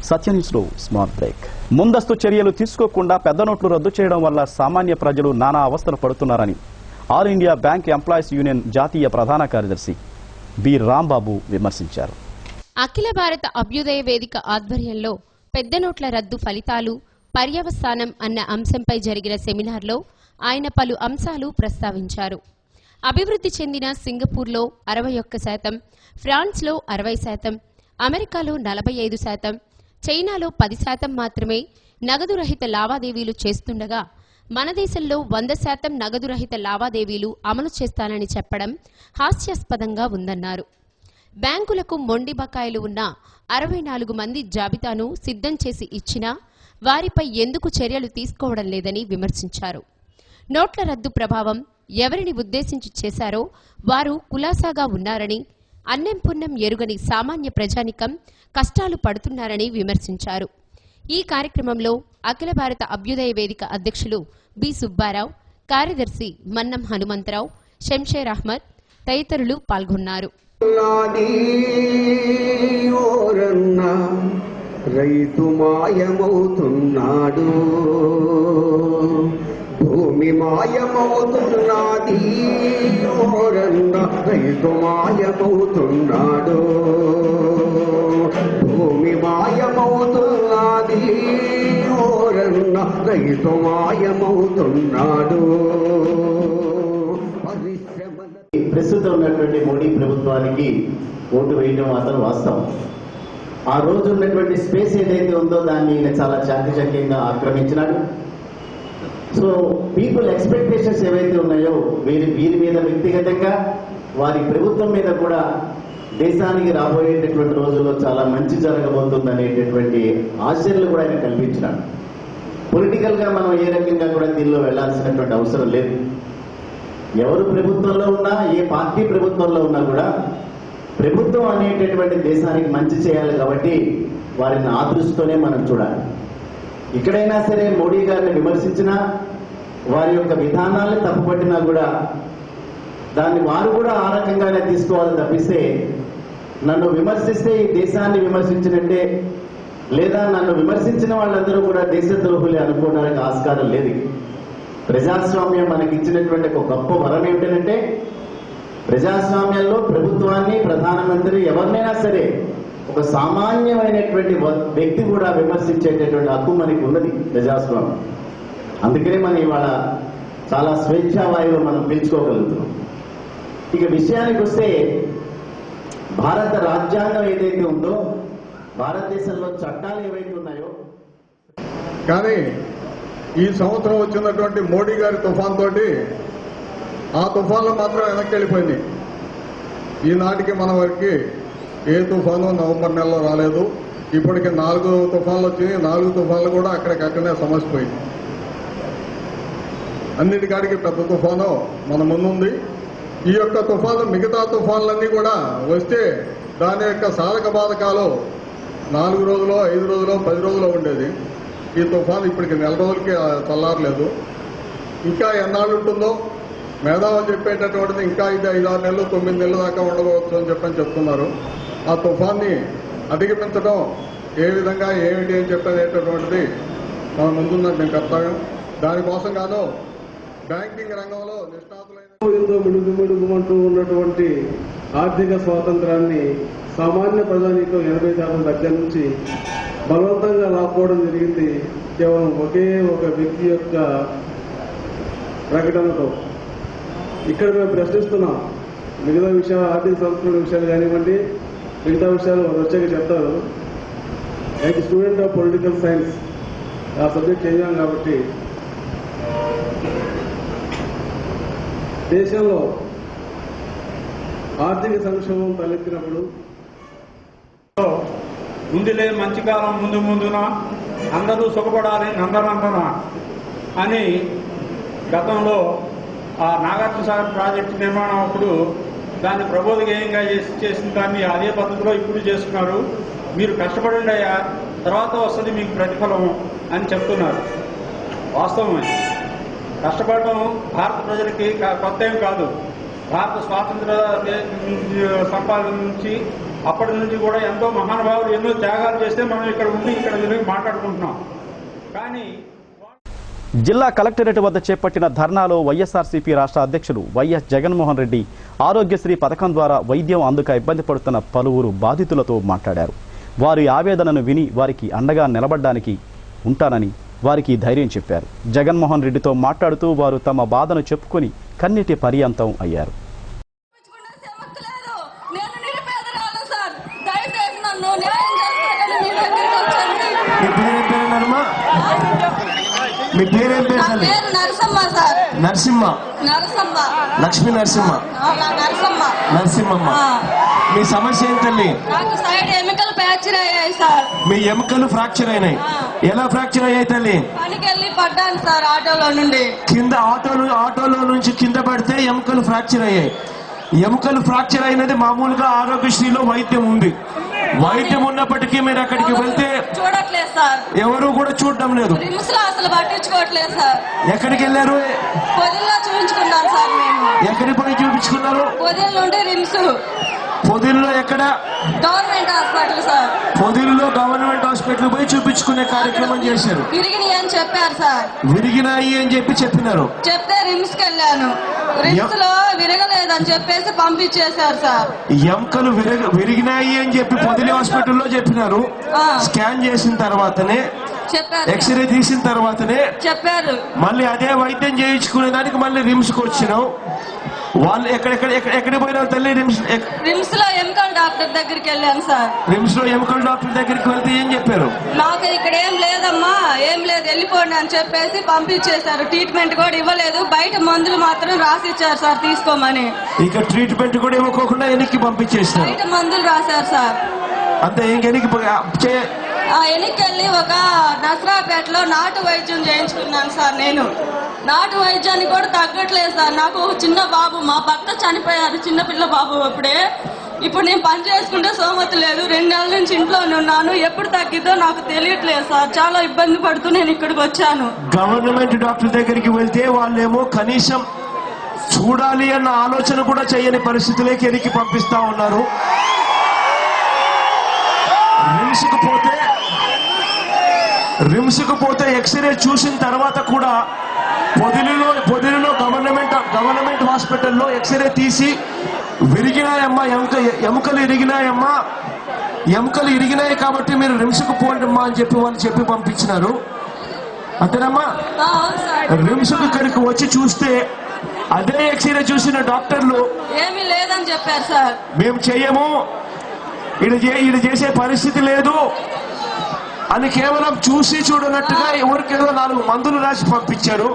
సత్యన్యూస్ లో స్మార్ట్ బ్రేక్. ముందస్తు చర్యలు తీసుకోకుండా పెద్ద నోట్లు రద్దు చేయడం వల్ల సామాన్య ప్రజలు నానా అవస్థలు పడుతున్నారని all India bank employees union జాతీయ ప్రధాన కార్యదర్శి బి రాంబాబు విమర్శించారు. అఖిల భారత అభ్యుదయ వేదిక ఆధ్వర్యంలో పెద్ద నోట్ల రద్దు ఫలితాలు, పర్యవసానం అన్న అంశంపై జరిగిన సెమినార్లో ఆయన పలు అంశాలు ప్రస్తావించారు. అభివృద్ధి చెందిన సింగపూర్లో 61%, ఫ్రాన్స్లో 60%, అమెరికాలో 45%, చైనాలో 10% మాత్రమే నగదు రహిత లావాదేవీలు చేస్తుండగా మన దేశంలో 100% నగదు రహిత లావాదేవీలు అమలు చేస్తానని చెప్పడం హాస్యాస్పదంగా ఉందన్నారు. బ్యాంకులకు మొండి బకాయిలు ఉన్న 64 మంది జాబితాను సిద్ధం చేసి ఇచ్చినా వారిపై ఎందుకు చర్యలు తీసుకోవడం లేదని విమర్శించారు. నోట్ల రద్దు ప్రభావం ఎవరిని ఉద్దేశించి చేశారో వారు కులాసాగా ఉన్నారని, అన్నం పుణ్యం ఎరుగని సామాన్య ప్రజానికం కష్టాలు పడుతున్నారని విమర్శించారు. ఈ కార్యక్రమంలో అఖిల భారత అభ్యుదయ వేదిక అధ్యక్షులు బి సుబ్బారావు, కార్యదర్శి మన్నం హనుమంతరావు, శంషేర్ అహ్మద్ తదితరులు పాల్గొన్నారు. రైతు మాయమవుతున్నాడు, భూమి మాయమవుతున్నది, రైతు మాయమవుతున్నాడు, భూమి మాయమవుతున్నది, రైతు మాయమవుతున్నాడు. ప్రస్తుతం ఉన్నటువంటి మోడీ ప్రభుత్వానికి ఓటు వేయడం మాత్రం వాస్తవం. ఆ రోజు ఉన్నటువంటి స్పేస్ ఏదైతే ఉందో దాన్ని ఈయన చాలా చాకచక్యంగా ఆక్రమించినాడు. సో పీపుల్ ఎక్స్పెక్టేషన్స్ ఏవైతే ఉన్నాయో వీరి మీద వ్యక్తిగతంగా, వారి ప్రభుత్వం మీద కూడా దేశానికి రాబోయేటటువంటి రోజుల్లో చాలా మంచి జరగబోతుంది అనేటటువంటి ఆశలు కూడా ఆయన కల్పించినాడు. పొలిటికల్ గా మనం ఏ రకంగా కూడా దీనిలో వెళ్లాల్సినటువంటి అవసరం లేదు. ఎవరు ప్రభుత్వంలో ఉన్నా, ఏ పార్టీ ప్రభుత్వంలో ఉన్నా కూడా ప్రభుత్వం అనేటటువంటి దేశానికి మంచి చేయాలి కాబట్టి వారిని ఆ దృష్టితోనే మనం చూడాలి. ఇక్కడైనా సరే మోడీ గారిని విమర్శించినా, వారి యొక్క విధానాలను తప్పుపట్టినా కూడా దాన్ని వారు కూడా ఆ రకంగానే తీసుకోవాలని తప్పిస్తే నన్ను విమర్శిస్తే ఈ దేశాన్ని విమర్శించినట్టే, లేదా నన్ను విమర్శించిన వాళ్ళందరూ కూడా దేశద్రోహులే అనుకోవడానికి ఆస్కారం లేదు. ప్రజాస్వామ్యం మనకి ఇచ్చినటువంటి ఒక గొప్ప వరం ఏమిటంటే, ప్రజాస్వామ్యంలో ప్రభుత్వాన్ని, ప్రధానమంత్రి ఎవరినైనా సరే ఒక సామాన్యమైనటువంటి వ్యక్తి కూడా విమర్శించేటటువంటి హక్కు మనకి ఉన్నది ప్రజాస్వామ్యం. అందుకనే మనం ఇవాళ చాలా స్వేచ్ఛావాయువు మనం పీల్చుకోగలుగుతున్నాం. ఇక విషయానికి వస్తే, భారత రాజ్యాంగం ఏదైతే ఉందో, భారతదేశంలో చట్టాలు ఏవైతే ఉన్నాయో, కానీ ఈ సంవత్సరం వచ్చినటువంటి మోడీ గారి తుఫాన్ తోటి ఆ తుఫాన్లు మాత్రం వెనక్కి వెళ్ళిపోయింది. ఈనాటికి మన వరకు ఏ తుఫాను నవంబర్ నెలలో రాలేదు. ఇప్పటికి 4 తుఫాన్లు వచ్చినాయి. 4 తుఫాన్లు కూడా అక్కడికక్కడనే సమసిపోయింది. అన్నిటికాడికి పెద్ద తుఫాను మన ముందుంది. ఈ యొక్క తుఫాను మిగతా తుఫాన్లన్నీ కూడా వస్తే దాని యొక్క సాధక బాధకాలు 4 రోజులో, 5 రోజులో, 10 రోజులో ఉండేది. ఈ తుఫాను ఇప్పటికి 4 రోజులకి చల్లారలేదు. ఇంకా ఎన్నాళ్ళు ఉంటుందో మేధావులు చెప్పేటటువంటిది ఇంకా 5-6 నెలలు, 9 నెలల దాకా ఉండవచ్చు అని చెప్తున్నారు. ఆ తుఫాన్ని అధిగమించడం ఏ విధంగా ఏమిటి అని చెప్పేటటువంటిది మన ముందున్న కర్తవ్యం. దానికోసం గాను బ్యాంకింగ్ రంగంలో నిష్ణాతులైన మిడుగుమంటూ ఉన్నటువంటి ఆర్థిక స్వాతంత్రాన్ని సామాన్య ప్రజానీకం 80% దగ్గర నుంచి బలవంతంగా లాక్కోవడం జరిగింది. కేవలం ఒకే ఒక వ్యక్తి యొక్క ప్రకటనతో. ఇక్కడ మేము ప్రశ్నిస్తున్నాం. మిగతా విషయాలు, ఆర్థిక సంస్కరణ విషయాలు కానివ్వండి, మిగతా విషయాలు వచ్చాక చెప్తారు. Like student of political science ఆ సబ్జెక్ట్ చేయాం కాబట్టి, దేశంలో ఆర్థిక సంక్షోభం తలెత్తినప్పుడు ముందులే మంచి కాలం ముందు ముందున అందరూ సుఖపడాలి నందనందన అని గతంలో ఆ నాగార్జున సాగర్ ప్రాజెక్టు నిర్మాణం అప్పుడు దాన్ని ప్రబోధగేయంగా చేసిన దాన్ని అదే పద్ధతిలో ఇప్పుడు చేస్తున్నారు. మీరు కష్టపడండి అయ్యా, తర్వాత వస్తుంది మీకు ప్రతిఫలం అని చెప్తున్నారు. వాస్తవమే, కష్టపడటం భారత ప్రజలకి కొత్త ఏం కాదు. భారత స్వాతంత్ర సంపాదన నుంచి అప్పటి నుంచి కూడా ఎంతో మహానుభావులు ఎన్నో త్యాగాలు చేస్తే మనం ఇక్కడ ఉండి ఇక్కడ మాట్లాడుకుంటున్నాం. కానీ జిల్లా కలెక్టరేట్ వద్ద చేపట్టిన ధర్నాలో వైఎస్ఆర్సీపీ రాష్ట్ర అధ్యక్షులు వైఎస్ జగన్మోహన్ రెడ్డి ఆరోగ్యశ్రీ పథకం ద్వారా వైద్యం అందుక ఇబ్బంది పడుతున్న పలువురు బాధితులతో మాట్లాడారు. వారి ఆవేదనను విని వారికి అండగా నిలబడ్డానికి ఉంటానని వారికి ధైర్యం చెప్పారు. జగన్మోహన్ రెడ్డితో మాట్లాడుతూ వారు తమ బాధను చెప్పుకొని కన్నీటి పర్యంతం అయ్యారు. మీ పేరేం పేరు? నరసమ్మ సార్. నరసింహ, లక్ష్మీ నరసింహ, నరసింహమ్మ. మీ సమస్య ఏం తల్లి? నాకు సైడ్ ఎముకలు ఫ్రాక్చర్ అయ్యాయి సార్. మీ ఎముకలు ఫ్రాక్చర్ అయినాయి. ఎలా ఫ్రాక్చర్ అయ్యాయి తల్లి? పనికి వెళ్ళి పడ్డాను సార్ ఆటోలో నుండి. కింద ఆటోలో నుంచి కింద పడితే ఎముకలు ఫ్రాక్చర్ అయ్యాయి. ఎముకలు ఫ్రాక్చర్ అయినది మామూలుగా ఆరోగ్యశ్రీలో వైద్యం ఉంది. వైద్యం ఉన్నప్పటికీ మీరు అక్కడికి వెళ్తే చూడట్లేదు సార్. ఎవరు కూడా చూడటం లేదు. రిమ్స్ లో అసలు పట్టించుకోవట్లేదు సార్. ఎక్కడికి వెళ్ళారు? పొదిల్లో చూపించుకున్నాను సార్. మేము ఎక్కడికి పోయి చూపించుకున్నారు? పొదిల్ నుండి రిమ్స్. పొదిల్లో ఎక్కడ? Government hospital sir. పొదిల్లో గవర్నమెంట్ హాస్పిటల్ పోయి చూపించుకునే కార్యక్రమం చేశారు. విరిగినాయి అని చెప్పారు సార్. విరిగినాయి అని చెప్పినారు. చెప్తే రిమ్స్ కి వెళ్ళాను. రిమ్స్ లో విరగలేదని చెప్పేసి పంపించేశారు సార్. ఎముకలు విరిగినాయి అని చెప్పి పొదిలి హాస్పిటల్లో చెప్పినారు. స్కాన్ చేసిన తర్వాతనే చెప్పారు, ఎక్స్రే తీసిన తర్వాతనే చెప్పారు. మళ్ళీ అదే వైద్యం చేయించుకునే దానికి మళ్ళీ రిమ్స్ కు వచ్చినావు. వాళ్ళు ఎక్కడికి పోయినారు తల్లి? రిమ్స్ లో ఎముకల డాక్టర్ దగ్గరికి వెళ్ళాను సార్. రిమ్స్ లో ఎముకల డాక్టర్ దగ్గరికి వెళ్తే ఏం చెప్పారు? నాకు ఇక్కడ ఏం లేదమ్మా, ఏం లేదు, వెళ్ళిపోండి అని చెప్పేసి పంపించేశారు. ట్రీట్మెంట్ కూడా ఇవ్వలేదు. బయట మందులు మాత్రం రాసిచ్చారు సార్ తీసుకోమని. ఇక ట్రీట్మెంట్ కూడా ఇవ్వకోకుండా వెనక్కి పంపించేస్తారు. బయట మందులు రాశారు సార్. అంతే. వెనక్కి వెళ్ళి ఒక నసరాపేటలో నాటు వైద్యం చేయించుకున్నాను సార్. నేను నాటు వైద్యానికి కూడా తగ్గట్లేదు సార్. నాకు ఒక చిన్న బాబు, మా భర్త చనిపోయారు, చిన్నపిల్ల బాబు. ఇప్పుడు నేను పని చేసుకుంటే సోమతి లేదు. 2 నెలల నుంచి ఇంట్లోనే ఉన్నాను. ఎప్పుడు తగ్గిద్దో నాకు తెలియట్లేదు సార్. చాలా ఇబ్బంది పడుతూ నేను ఇక్కడికి వచ్చాను. గవర్నమెంట్ డాక్టర్ దగ్గరికి వెళ్తే వాళ్ళేమో కనీసం చూడాలి అన్న ఆలోచన కూడా చేయని పరిస్థితులకి ఎనికి పంపిస్తా ఉన్నారు. రిమ్స్కు పోతే ఎక్స్రే చూసిన తర్వాత కూడా పొదిలిలో గవర్నమెంట్ హాస్పిటల్లో ఎక్స్రే తీసి విరిగినాయమ్మా, ఎముకలు ఇరిగినాయి కాబట్టి మీరు రిమ్స్కు పోండమ్మా అని చెప్పి వాళ్ళు చెప్పి పంపించినారు. అంతేనమ్మా? రిమ్స్కు ఇక్కడికి వచ్చి చూస్తే అదే ఎక్స్రే చూసిన డాక్టర్లు ఏమీ లేదని చెప్పారు సార్. మేము చెయ్యము, ఇది చేసే పరిస్థితి లేదు అని కేవలం చూసి చూడనట్టుగా ఎవరికేదో 4 మందులు రాసి పంపించారు.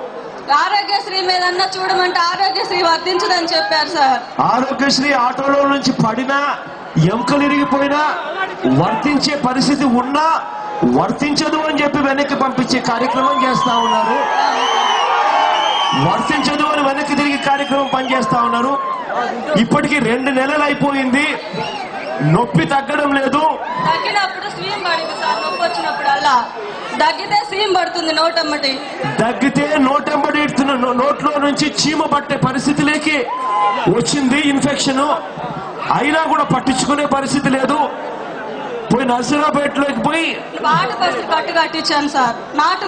ఆరోగ్యశ్రీ మీద చూడమంటే ఆరోగ్యశ్రీ వర్తించదని చెప్పారు సార్. ఆరోగ్యశ్రీ ఆటోలో నుంచి పడినా, ఎముకలు ఇరిగిపోయినా, వర్తించే పరిస్థితి ఉన్నా వర్తించదు అని చెప్పి వెనక్కి పంపించే కార్యక్రమం చేస్తా ఉన్నారు. వర్తించదు అని వెనక్కి తిరిగి కార్యక్రమం పనిచేస్తా ఉన్నారు. ఇప్పటికి 2 నెలలు అయిపోయింది, నొప్పి తగ్గడం లేదు. తగ్గినప్పుడు స్వీమ్ పడింది సార్, నొప్పి వచ్చినప్పుడు అలా దగ్గితే స్వీమ్ పడుతుంది నోటమ్మటి. దగ్గితే నోటెంబడి నోట్లో నుంచి చీమ పట్టే పరిస్థితిలోకి వచ్చింది ఇన్ఫెక్షన్. అయినా కూడా పట్టించుకునే పరిస్థితి లేదు. పోయి నర్సరావుపేటలోకి పోయి నాటు పసురు కట్టు కట్టించాను సార్. నాటు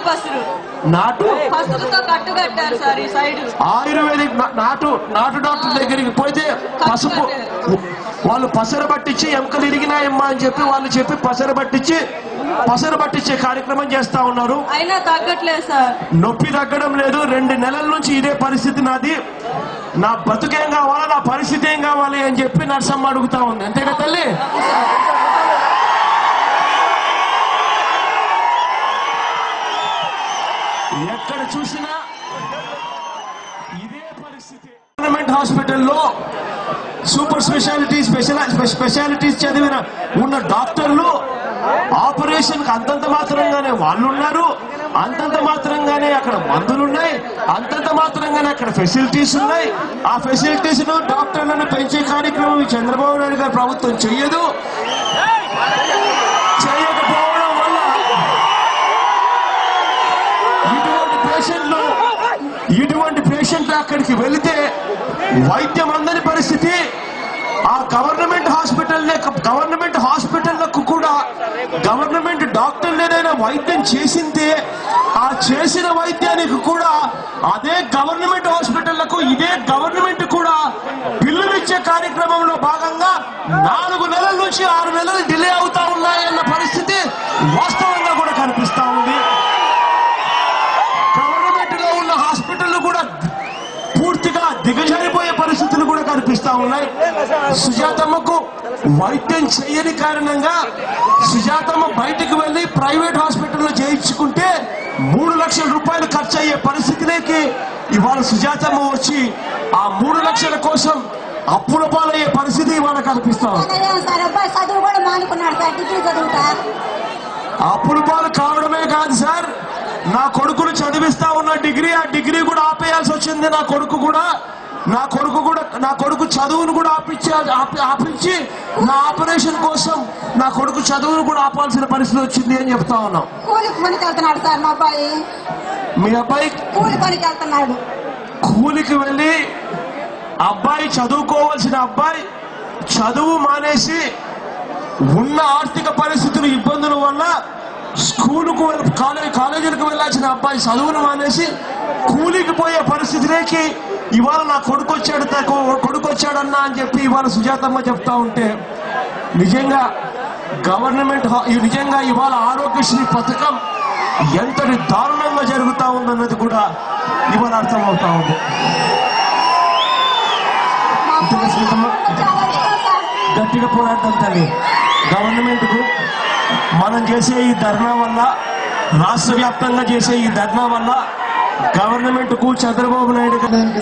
పసురుతో కట్టు కట్టారు సార్. ఈ సైడ్ ఆయుర్వేదిక్ నాటు డాక్టర్ దగ్గరికి పోతే పసుపు వాళ్ళు పసర పట్టించి ఎముకలు ఇరిగినాయమ్మా అని చెప్పి వాళ్ళు చెప్పి పసర పట్టించే కార్యక్రమం చేస్తా ఉన్నారు. అయినా తగ్గట్లేదు సార్. నొప్పి తగ్గడం లేదు. 2 నెలల నుంచి ఇదే పరిస్థితి నాది. నా బతుకేం కావాలా, నా పరిస్థితి ఏం కావాలి అని చెప్పి నర్సమ్మ అడుగుతా ఉంది. అంతేగా తల్లి? ఎక్కడ చూసినా ఇదే పరిస్థితి. గవర్నమెంట్ హాస్పిటల్లో సూపర్ స్పెషాలిటీస్ చదివిన ఉన్న డాక్టర్లు ఆపరేషన్ కి అంతంత మాత్రంగానే వాళ్ళు ఉన్నారు, అంతంత మాత్రంగానే అక్కడ మందులున్నాయి, అంతంత మాత్రంగానే అక్కడ ఫెసిలిటీస్ ఉన్నాయి. ఆ ఫెసిలిటీస్ ను డాక్టర్లను పెంచే కార్యక్రమం చంద్రబాబు నాయుడు గారి ప్రభుత్వం చేయదు. చేయకపోవడం వల్ల ఇటువంటి పేషెంట్లు అక్కడికి వెళితే వైద్యం అందని పరిస్థితి. ఆ గవర్నమెంట్ హాస్పిటళ్లకు కూడా గవర్నమెంట్ డాక్టర్లు ఏదైనా వైద్యం చేసిందే ఆ చేసిన వైద్యానికి కూడా అదే గవర్నమెంట్ హాస్పిటళ్లకు ఇదే గవర్నమెంట్ కూడా బిల్లులు ఇచ్చే కార్యక్రమంలో భాగంగా 4 నెలల నుంచి 6 నెలలు డిలే అవుతా ఉన్నాయన్న పరిస్థితి వాస్తవంగా కూడా కనిపిస్తా ఉంది. గవర్నమెంట్ లో ఉన్న హాస్పిటల్ కూడా పూర్తిగా దిగజారిపోయే పరిస్థితులు కూడా కనిపిస్తా ఉన్నాయి. సుజాతమ్మకు వైద్యం చేయని కారణంగా సుజాతమ్మ బయటకు వెళ్లి ప్రైవేట్ హాస్పిటల్లో చేయించుకుంటే 3 లక్షల రూపాయలు ఖర్చు అయ్యే పరిస్థితిలోకి ఇవాళ సుజాతమ్మ వచ్చి ఆ 3 లక్షల కోసం అప్పుల పాలయ్యే పరిస్థితి ఇవాళ కనిపిస్తా ఉంది. అప్పుల పాలు కావడమే కాదు సార్, నా కొడుకును చదివిస్తా ఉన్న ఆ డిగ్రీ కూడా ఆపేయాల్సి వచ్చింది. నా కొడుకు చదువును కూడా ఆపించి నా ఆపరేషన్ కోసం నా కొడుకు చదువును కూడా ఆపాల్సిన పరిస్థితి వచ్చింది అని చెప్తా ఉన్నాం. మీ అబ్బాయి కూలికి వెళ్ళి అబ్బాయి చదువుకోవాల్సిన అబ్బాయి చదువు మానేసి ఉన్న ఆర్థిక పరిస్థితులు ఇబ్బందుల వల్ల స్కూలుకు కాలేజీలకు వెళ్లాల్సిన అబ్బాయి చదువును మానేసి కూలికి పోయే పరిస్థితిలోకి ఇవాళ నా కొడుకు వచ్చాడన్నా అని చెప్పి ఇవాళ సుజాతమ్మ చెప్తా ఉంటే నిజంగా ఇవాళ ఆరోగ్యశ్రీ పథకం ఎంతటి దారుణంగా జరుగుతా ఉందన్నది కూడా ఇవాళ అర్థమవుతా ఉంది. గట్టిగా పోరాడతాం తల్లి. గవర్నమెంట్ కు మనం చేసే ఈ ధర్నా వల్ల, రాష్ట్ర వ్యాప్తంగా చేసే ఈ ధర్నా వల్ల గవర్నమెంట్ కు చంద్రబాబు నాయుడు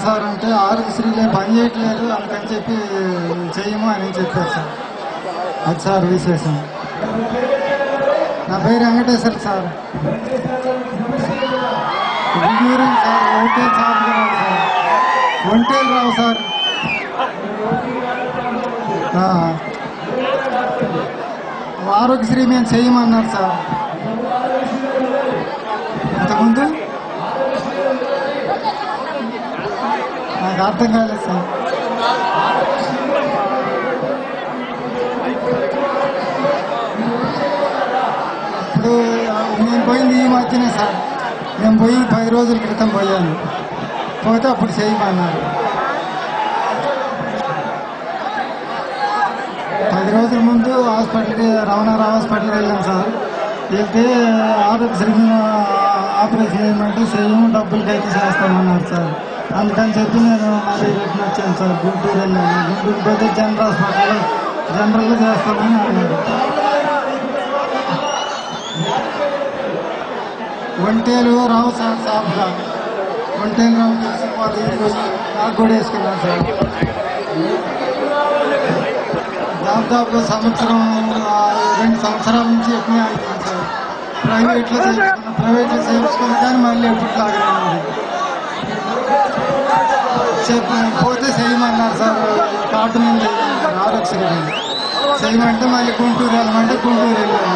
సార్ అంటే ఆరోగ్యశ్రీలే పని చేయట్లేదు అందుకని చెప్పి చేయము అని చెప్పారు సార్. అది సార్ విశేషం. నా పేరు వెంకటేశ్వర సార్. ఒంటేలు రావు సార్. ఆరోగ్యశ్రీ మేము చేయమన్నారు సార్. ఇంతకుముందు నాకు అర్థం కాలేదు సార్. పోయింది ఈ మధ్యనే సార్. నేను పోయి 10 రోజుల క్రితం పోయాను. పోతే అప్పుడు చేయమన్నారు. 10 రోజుల ముందు హాస్పిటల్కి రమణారావు హాస్పిటల్కి వెళ్ళాం సార్. వెళ్తే ఆరోగ్యశ్రీ ఆపరేషన్ చేయమంటే చేయము, డబ్బులకైతే చేస్తామన్నారు సార్. అందుకని చెప్పి నేను మళ్ళీ రిటర్న్ వచ్చాను సార్. గుంటూరు వెళ్ళాను. గుంటూరు పోతే జనరల్లో చేస్తామని అన్నారు. ఒంటేలు రావు సార్ షాప్గా. ఒంటేలు రావు నాకు కూడా వేసుకున్నాను సార్. దాదాపు సంవత్సరం 2 సంవత్సరాల నుంచి ఎక్కువ అవుతుంది సార్. ప్రైవేట్లో చేయించుకున్నా కానీ మళ్ళీ ఎప్పుడు లాగలేదు. పోతే చేయమన్నారు సార్. కార్డు మీద ఆరోగ్యశ్రీ చేయమంటే మళ్ళీ గుంటూరు వెళ్ళమంటే గుంటూరు వెళ్ళాము.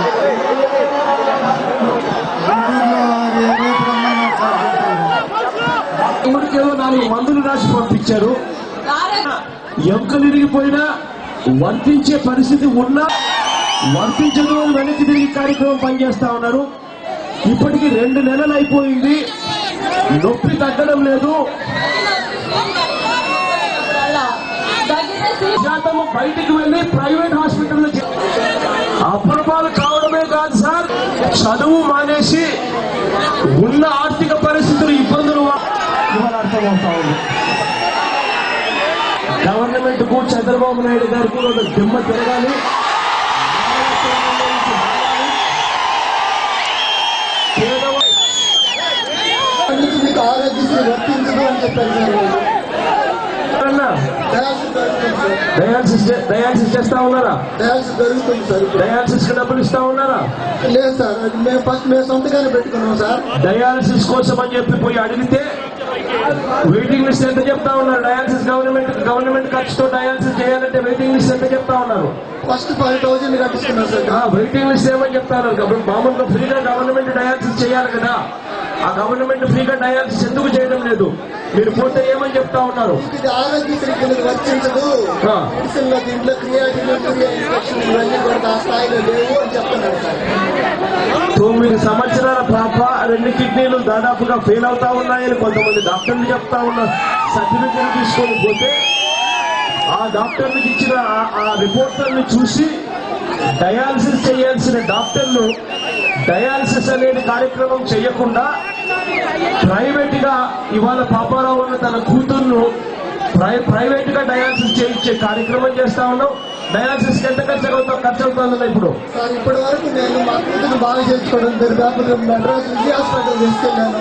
గుంటూరులో రేపు రమ్మన్నారు సార్. గుంటూరుకేదో 4 మందులు రాసి పంపించారు. ఎముకలు ఇరిగిపోయినా వర్తించే పరిస్థితి ఉన్నా వర్తించదు వెనక్కి తిరిగి కార్యక్రమం పనిచేస్తా ఉన్నారు. ఇప్పటికి 2 నెలలు అయిపోయింది. నొప్పి తగ్గడం లేదు. శాతం బయటికి వెళ్ళి ప్రైవేట్ హాస్పిటల్లో అప్రపాలు కావడమే కాదు సార్, చదువు మానేసి ఉన్న ఆర్థిక పరిస్థితులు ఇబ్బందులు ఇవాళ అర్థమవుతా ఉంది. గవర్నమెంట్ కు చంద్రబాబు నాయుడు గారికి ఒక దిమ్మ తిరగాలి. మీకు ఆరోగ్యశ్రీ వర్తించదు అని చెప్పారు. డయాలసిస్ చేస్తా ఉన్నారా? డయాలసిస్ జరుగుతుంది సార్. డయాలసిస్ కి డబ్బులు ఇస్తా ఉన్నారా? లేదు సార్. మేము సొంతగానే పెట్టుకున్నాం సార్. డయాలసిస్ కోసం అని చెప్పి పోయి అడిగితే వెయిటింగ్ లిస్ట్ ఎంత చెప్తా ఉన్నారు? డయాలసిస్ గవర్నమెంట్ ఖర్చుతో డయాలసిస్ చేయాలంటే వెయిటింగ్ లిస్ట్ ఎంత చెప్తా ఉన్నారు? ఫస్ట్ 5,000 కట్టిస్తున్నారు సార్. వెయిటింగ్ లిస్ట్ ఏమని చెప్తా ఉన్నారు? మామూలుగా ఫ్రీగా గవర్నమెంట్ డయాలసిస్ చేయాలి కదా. ఆ గవర్నమెంట్ ఫ్రీగా డయాలసిస్ ఎందుకు చేయడం లేదు? మీరు పోతే ఏమని చెప్తా ఉన్నారు? ఆరోగ్యశ్రీ వర్తించదు. దీంట్లో క్రియాటిన్ ఇన్ఫెక్షన్ ఇవన్నీ కూడా ఆ స్థాయిలో లేవు అని చెప్తున్నారు సార్. 9 సంవత్సరాల పాప 2 కిడ్నీలు దాదాపుగా ఫెయిల్ అవుతా ఉన్నాయని కొంతమంది డాక్టర్లు చెప్తా ఉన్నారు. సర్టిఫికేట్ తీసుకొని పోతే ఆ డాక్టర్లకు ఇచ్చిన ఆ రిపోర్ట్లను చూసి డయాలసిస్ చేయాల్సిన డాక్టర్లు డయాలసిస్ అనేది కార్యక్రమం చేయకుండా ప్రైవేట్ గా ఇవాళ పాపారావు అన్న తన కూతుర్ను ప్రైవేట్ గా డయాలసిస్ చేయించే కార్యక్రమం చేస్తా ఉన్నాం. డయాలసిస్ ఎంత ఖర్చు అవుతుందా? ఇప్పుడు ఇప్పటి వరకు నేను మా కూతురు బాగా చేసుకోవడం దరిదాపు మెడ్రాస్ విజయ హాస్పిటల్ తీసుకెళ్ళాను.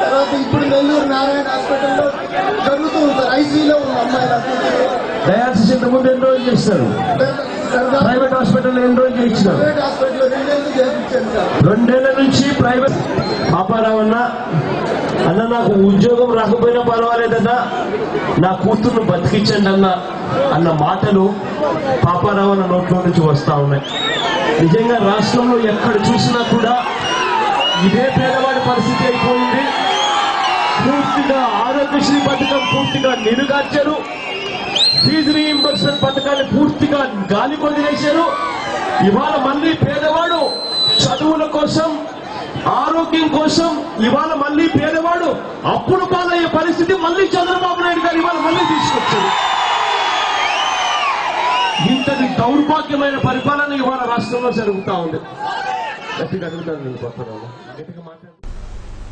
తర్వాత ఇప్పుడు నెల్లూరు నారాయణ హాస్పిటల్లో జరుగుతూ ఉంటారు. ఐసీలో ఉన్న అమ్మాయి డయాలసిస్ ఇంత ముందు ఎన్ని రోజులు చేస్తారు? ప్రైవేట్ హాస్పిటల్లో ఎన్ని రోజులు చేయించారు? ప్రైవేట్ హాస్పిటల్లో 2 నెలలు చేయించాను సార్. 2 నెలల నుంచి ప్రైవేట్. పాపారావు అన్న నాకు ఉద్యోగం రాకపోయినా పర్వాలేదన్నా, నా కూతుర్ను బతికించండి అన్న మాటలు పాపారావు అన్న నోట్లో నుంచి వస్తా ఉన్నాయి. నిజంగా రాష్ట్రంలో ఎక్కడ చూసినా కూడా ఇదే పేదవాడి పరిస్థితి అయిపోయింది. పూర్తిగా ఆరోగ్యశ్రీ పథకం పూర్తిగా నిరుగార్చారు. ఫీజు రీయింబర్స్మెంట్ పథకాన్ని పూర్తిగా గాలి కొదిలేశారు. ఇవాళ మళ్ళీ పేదవాడు చదువుల కోసం, ఆరోగ్యం కోసం ఇవాళ మళ్ళీ పేదవాడు అప్పుడు పాలయ్యే పరిస్థితి మళ్ళీ చంద్రబాబు నాయుడు గారు ఇవాళ మళ్ళీ తీసుకొచ్చారు. ఇంతటి దౌర్భాగ్యమైన పరిపాలన ఇవాళ రాష్ట్రంలో జరుగుతా ఉంది.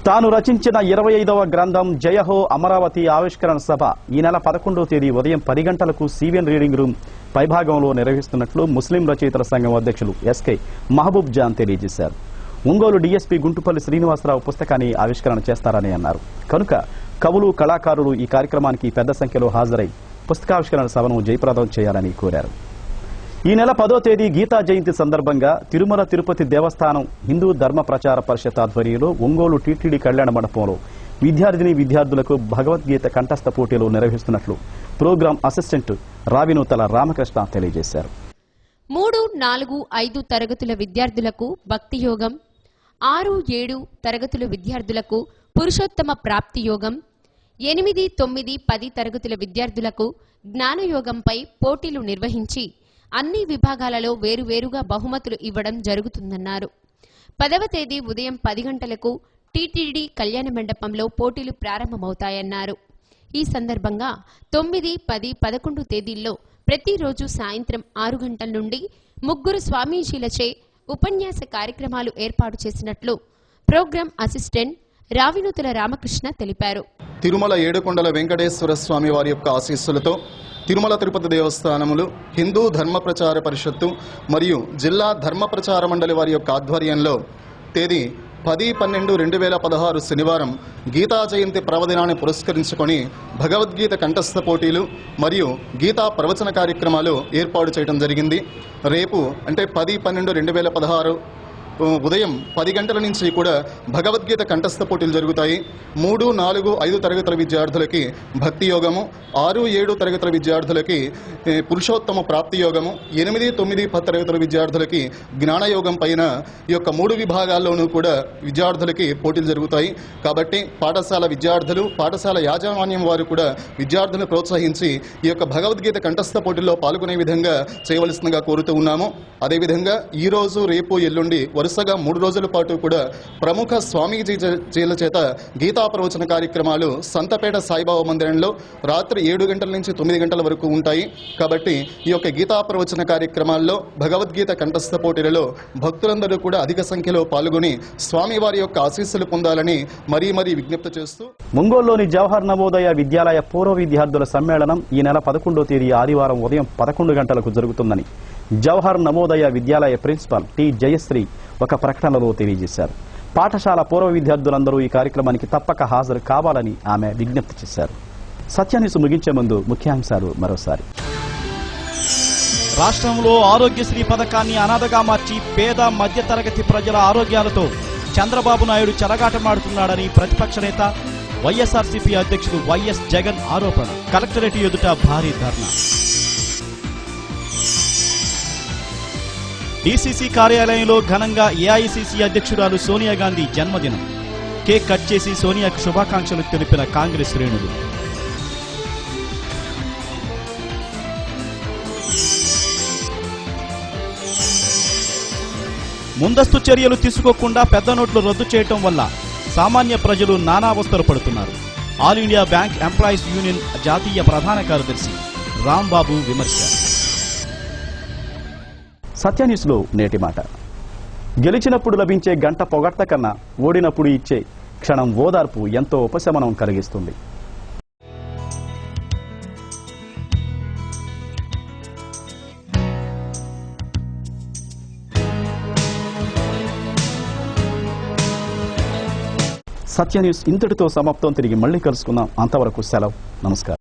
తాను రచించిన 25వ గ్రంథం జయహో అమరావతి ఆవిష్కరణ సభ ఈ నెల 11వ తేదీ ఉదయం 10 గంటలకు సివిఎన్ రీడింగ్ రూమ్ పైభాగంలో నిర్వహిస్తున్నట్లు ముస్లిం రచయితల సంఘం అధ్యక్షులు ఎస్కే మహబూబ్ జాన్ తెలియజేశారు. ఒంగోలు డీఎస్పీ గుంటుపల్లి శ్రీనివాసరావు పుస్తకాన్ని ఆవిష్కరణ చేస్తారని అన్నారు. కనుక కవులు, కళాకారులు ఈ కార్యక్రమానికి పెద్ద సంఖ్యలో హాజరై పుస్తకావిష్కరణ సభను జయప్రదం చేయాలని కోరారు. ఈ నెల 10వ తేదీ గీతా జయంతి సందర్భంగా తిరుమల తిరుపతి దేవస్థానం హిందూ ధర్మ ప్రచార పరిషత్ ఆధ్వర్యంలో ఒంగోలు టీటీడీ కళ్యాణ మండపంలో విద్యార్థులకు భగవద్గీత కంఠస్థ పోటీలు నిర్వహిస్తున్నట్లు ప్రోగ్రాం అసిస్టెంట్ రావినూతల రామకృష్ణ తెలియజేశారు. 3, 4, 5 తరగతుల విద్యార్థులకు భక్తి యోగం, 6, 7 తరగతుల విద్యార్థులకు పురుషోత్తమ ప్రాప్తి యోగం, 8, 9, 10 తరగతుల విద్యార్థులకు జ్ఞానయోగంపై పోటీలు నిర్వహించి అన్ని విభాగాలలో వేరువేరుగా బహుమతులు ఇవ్వడం జరుగుతుందన్నారు. 10వ తేదీ ఉదయం 10 గంటలకు టీటీడీ కళ్యాణ మండపంలో పోటీలు ప్రారంభమవుతాయన్నారు. ఈ సందర్భంగా 9, 10, 11 తేదీల్లో ప్రతిరోజు సాయంత్రం 6 గంటల నుండి 3 స్వామీజీలచే ఉపన్యాస కార్యక్రమాలు ఏర్పాటు చేసినట్లు ప్రోగ్రాం అసిస్టెంట్ రావినూతుల రామకృష్ణ తెలిపారు. తిరుమల ఏడుకొండల వెంకటేశ్వర స్వామి వారి యొక్క ఆశీస్సులతో తిరుమల తిరుపతి దేవస్థానములు, హిందూ ధర్మ ప్రచార పరిషత్తు మరియు జిల్లా ధర్మ ప్రచార మండలి వారి యొక్క ఆధ్వర్యంలో తేదీ 10/12/2016 శనివారం గీతా జయంతి పర్వదినాన్ని పురస్కరించుకొని భగవద్గీత కంఠస్థ పోటీలు మరియు గీతా ప్రవచన కార్యక్రమాలు ఏర్పాటు చేయడం జరిగింది. రేపు అంటే 10/12/2016 ఉదయం 10 గంటల నుంచి కూడా భగవద్గీత కంఠస్థ పోటీలు జరుగుతాయి. 3, 4, 5 తరగతుల విద్యార్థులకి భక్తి యోగము, 6, 7 తరగతుల విద్యార్థులకి పురుషోత్తమ ప్రాప్తి యోగము, 8, 9, 10 తరగతుల విద్యార్థులకి జ్ఞానయోగం పైన ఈ యొక్క 3 విభాగాల్లోనూ కూడా విద్యార్థులకి పోటీలు జరుగుతాయి. కాబట్టి పాఠశాల విద్యార్థులు, పాఠశాల యాజమాన్యం వారు కూడా విద్యార్థులను ప్రోత్సహించి ఈ యొక్క భగవద్గీత కంఠస్థ పోటీల్లో పాల్గొనే విధంగా చేయవలసిందిగా కోరుతూ ఉన్నాము. అదేవిధంగా ఈ రోజు, రేపు, ఎల్లుండి వరుసగా 3 రోజుల పాటు కూడా ప్రముఖ స్వామీజీల చేత గీతా ప్రవచన కార్యక్రమాలు సంతపేట సాయిబాబా మందిరంలో రాత్రి 7 గంటల నుంచి 9 గంటల వరకు ఉంటాయి. కాబట్టి ఈ యొక్క గీతా ప్రవచన కార్యక్రమాల్లో, భగవద్గీత కంఠస్థ పోటీలలో భక్తులందరూ కూడా అధిక సంఖ్యలో పాల్గొని స్వామివారి యొక్క ఆశీస్సులు పొందాలని మరీ విజ్ఞప్తి చేస్తూ ముంగోల్లోని జవహర్ నవోదయ విద్యాలయ పూర్వ విద్యార్థుల సమ్మేళనం ఈ నెల 11వ తేదీ ఆదివారం ఉదయం 11 గంటలకు జరుగుతుందని జవహర్ నవోదయ విద్యాలయ ప్రిన్సిపాల్ టి జయశ్రీ ఒక ప్రకటనలో తెలియజేశారు. పాఠశాల పూర్వ విద్యార్థులందరూ ఈ కార్యక్రమానికి తప్పక హాజరు కావాలని ఆమె విజ్ఞప్తి చేశారు. సత్యాన్యూస్ ముగించే ముందు ముఖ్యాంశాలు మరోసారి. రాష్ట్రంలో ఆరోగ్యశ్రీ పథకాన్ని అనాథగా మార్చి పేద మధ్యతరగతి ప్రజల ఆరోగ్యాలతో చంద్రబాబు నాయుడు చెలగాటమాడుతున్నాడని ప్రతిపక్ష నేత వైఎస్ఆర్సీపీ అధ్యక్షుడు వైఎస్ జగన్ ఆరోపణ. కలెక్టరేట్ ఎదుట భారీ ధర్నా. డీసీసీ కార్యాలయంలో ఘనంగా ఏఐసీసీ అధ్యక్షురాలు సోనియా గాంధీ జన్మదినం. కేక్ కట్ చేసి సోనియాకు శుభాకాంక్షలు తెలిపిన కాంగ్రెస్ శ్రేణులు. ముందస్తు చర్యలు తీసుకోకుండా పెద్ద నోట్లు రద్దు చేయటం వల్ల సామాన్య ప్రజలు నానావస్థలు పడుతున్నారు. All India bank employees union జాతీయ ప్రధాన కార్యదర్శి రాంబాబు విమర్శ. సత్యన్యూస్లో నేటి మాట. గెలిచినప్పుడు లభించే గంట పొగడ్త కన్నా ఓడినప్పుడు ఇచ్చే క్షణం ఓదార్పు ఎంతో ఉపశమనం కలిగిస్తుంది. సత్యన్యూస్ ఇంతటితో సమాప్తం. తిరిగి మళ్ళీ కలుసుకుందాం. అంతవరకు సెలవు. నమస్కారం.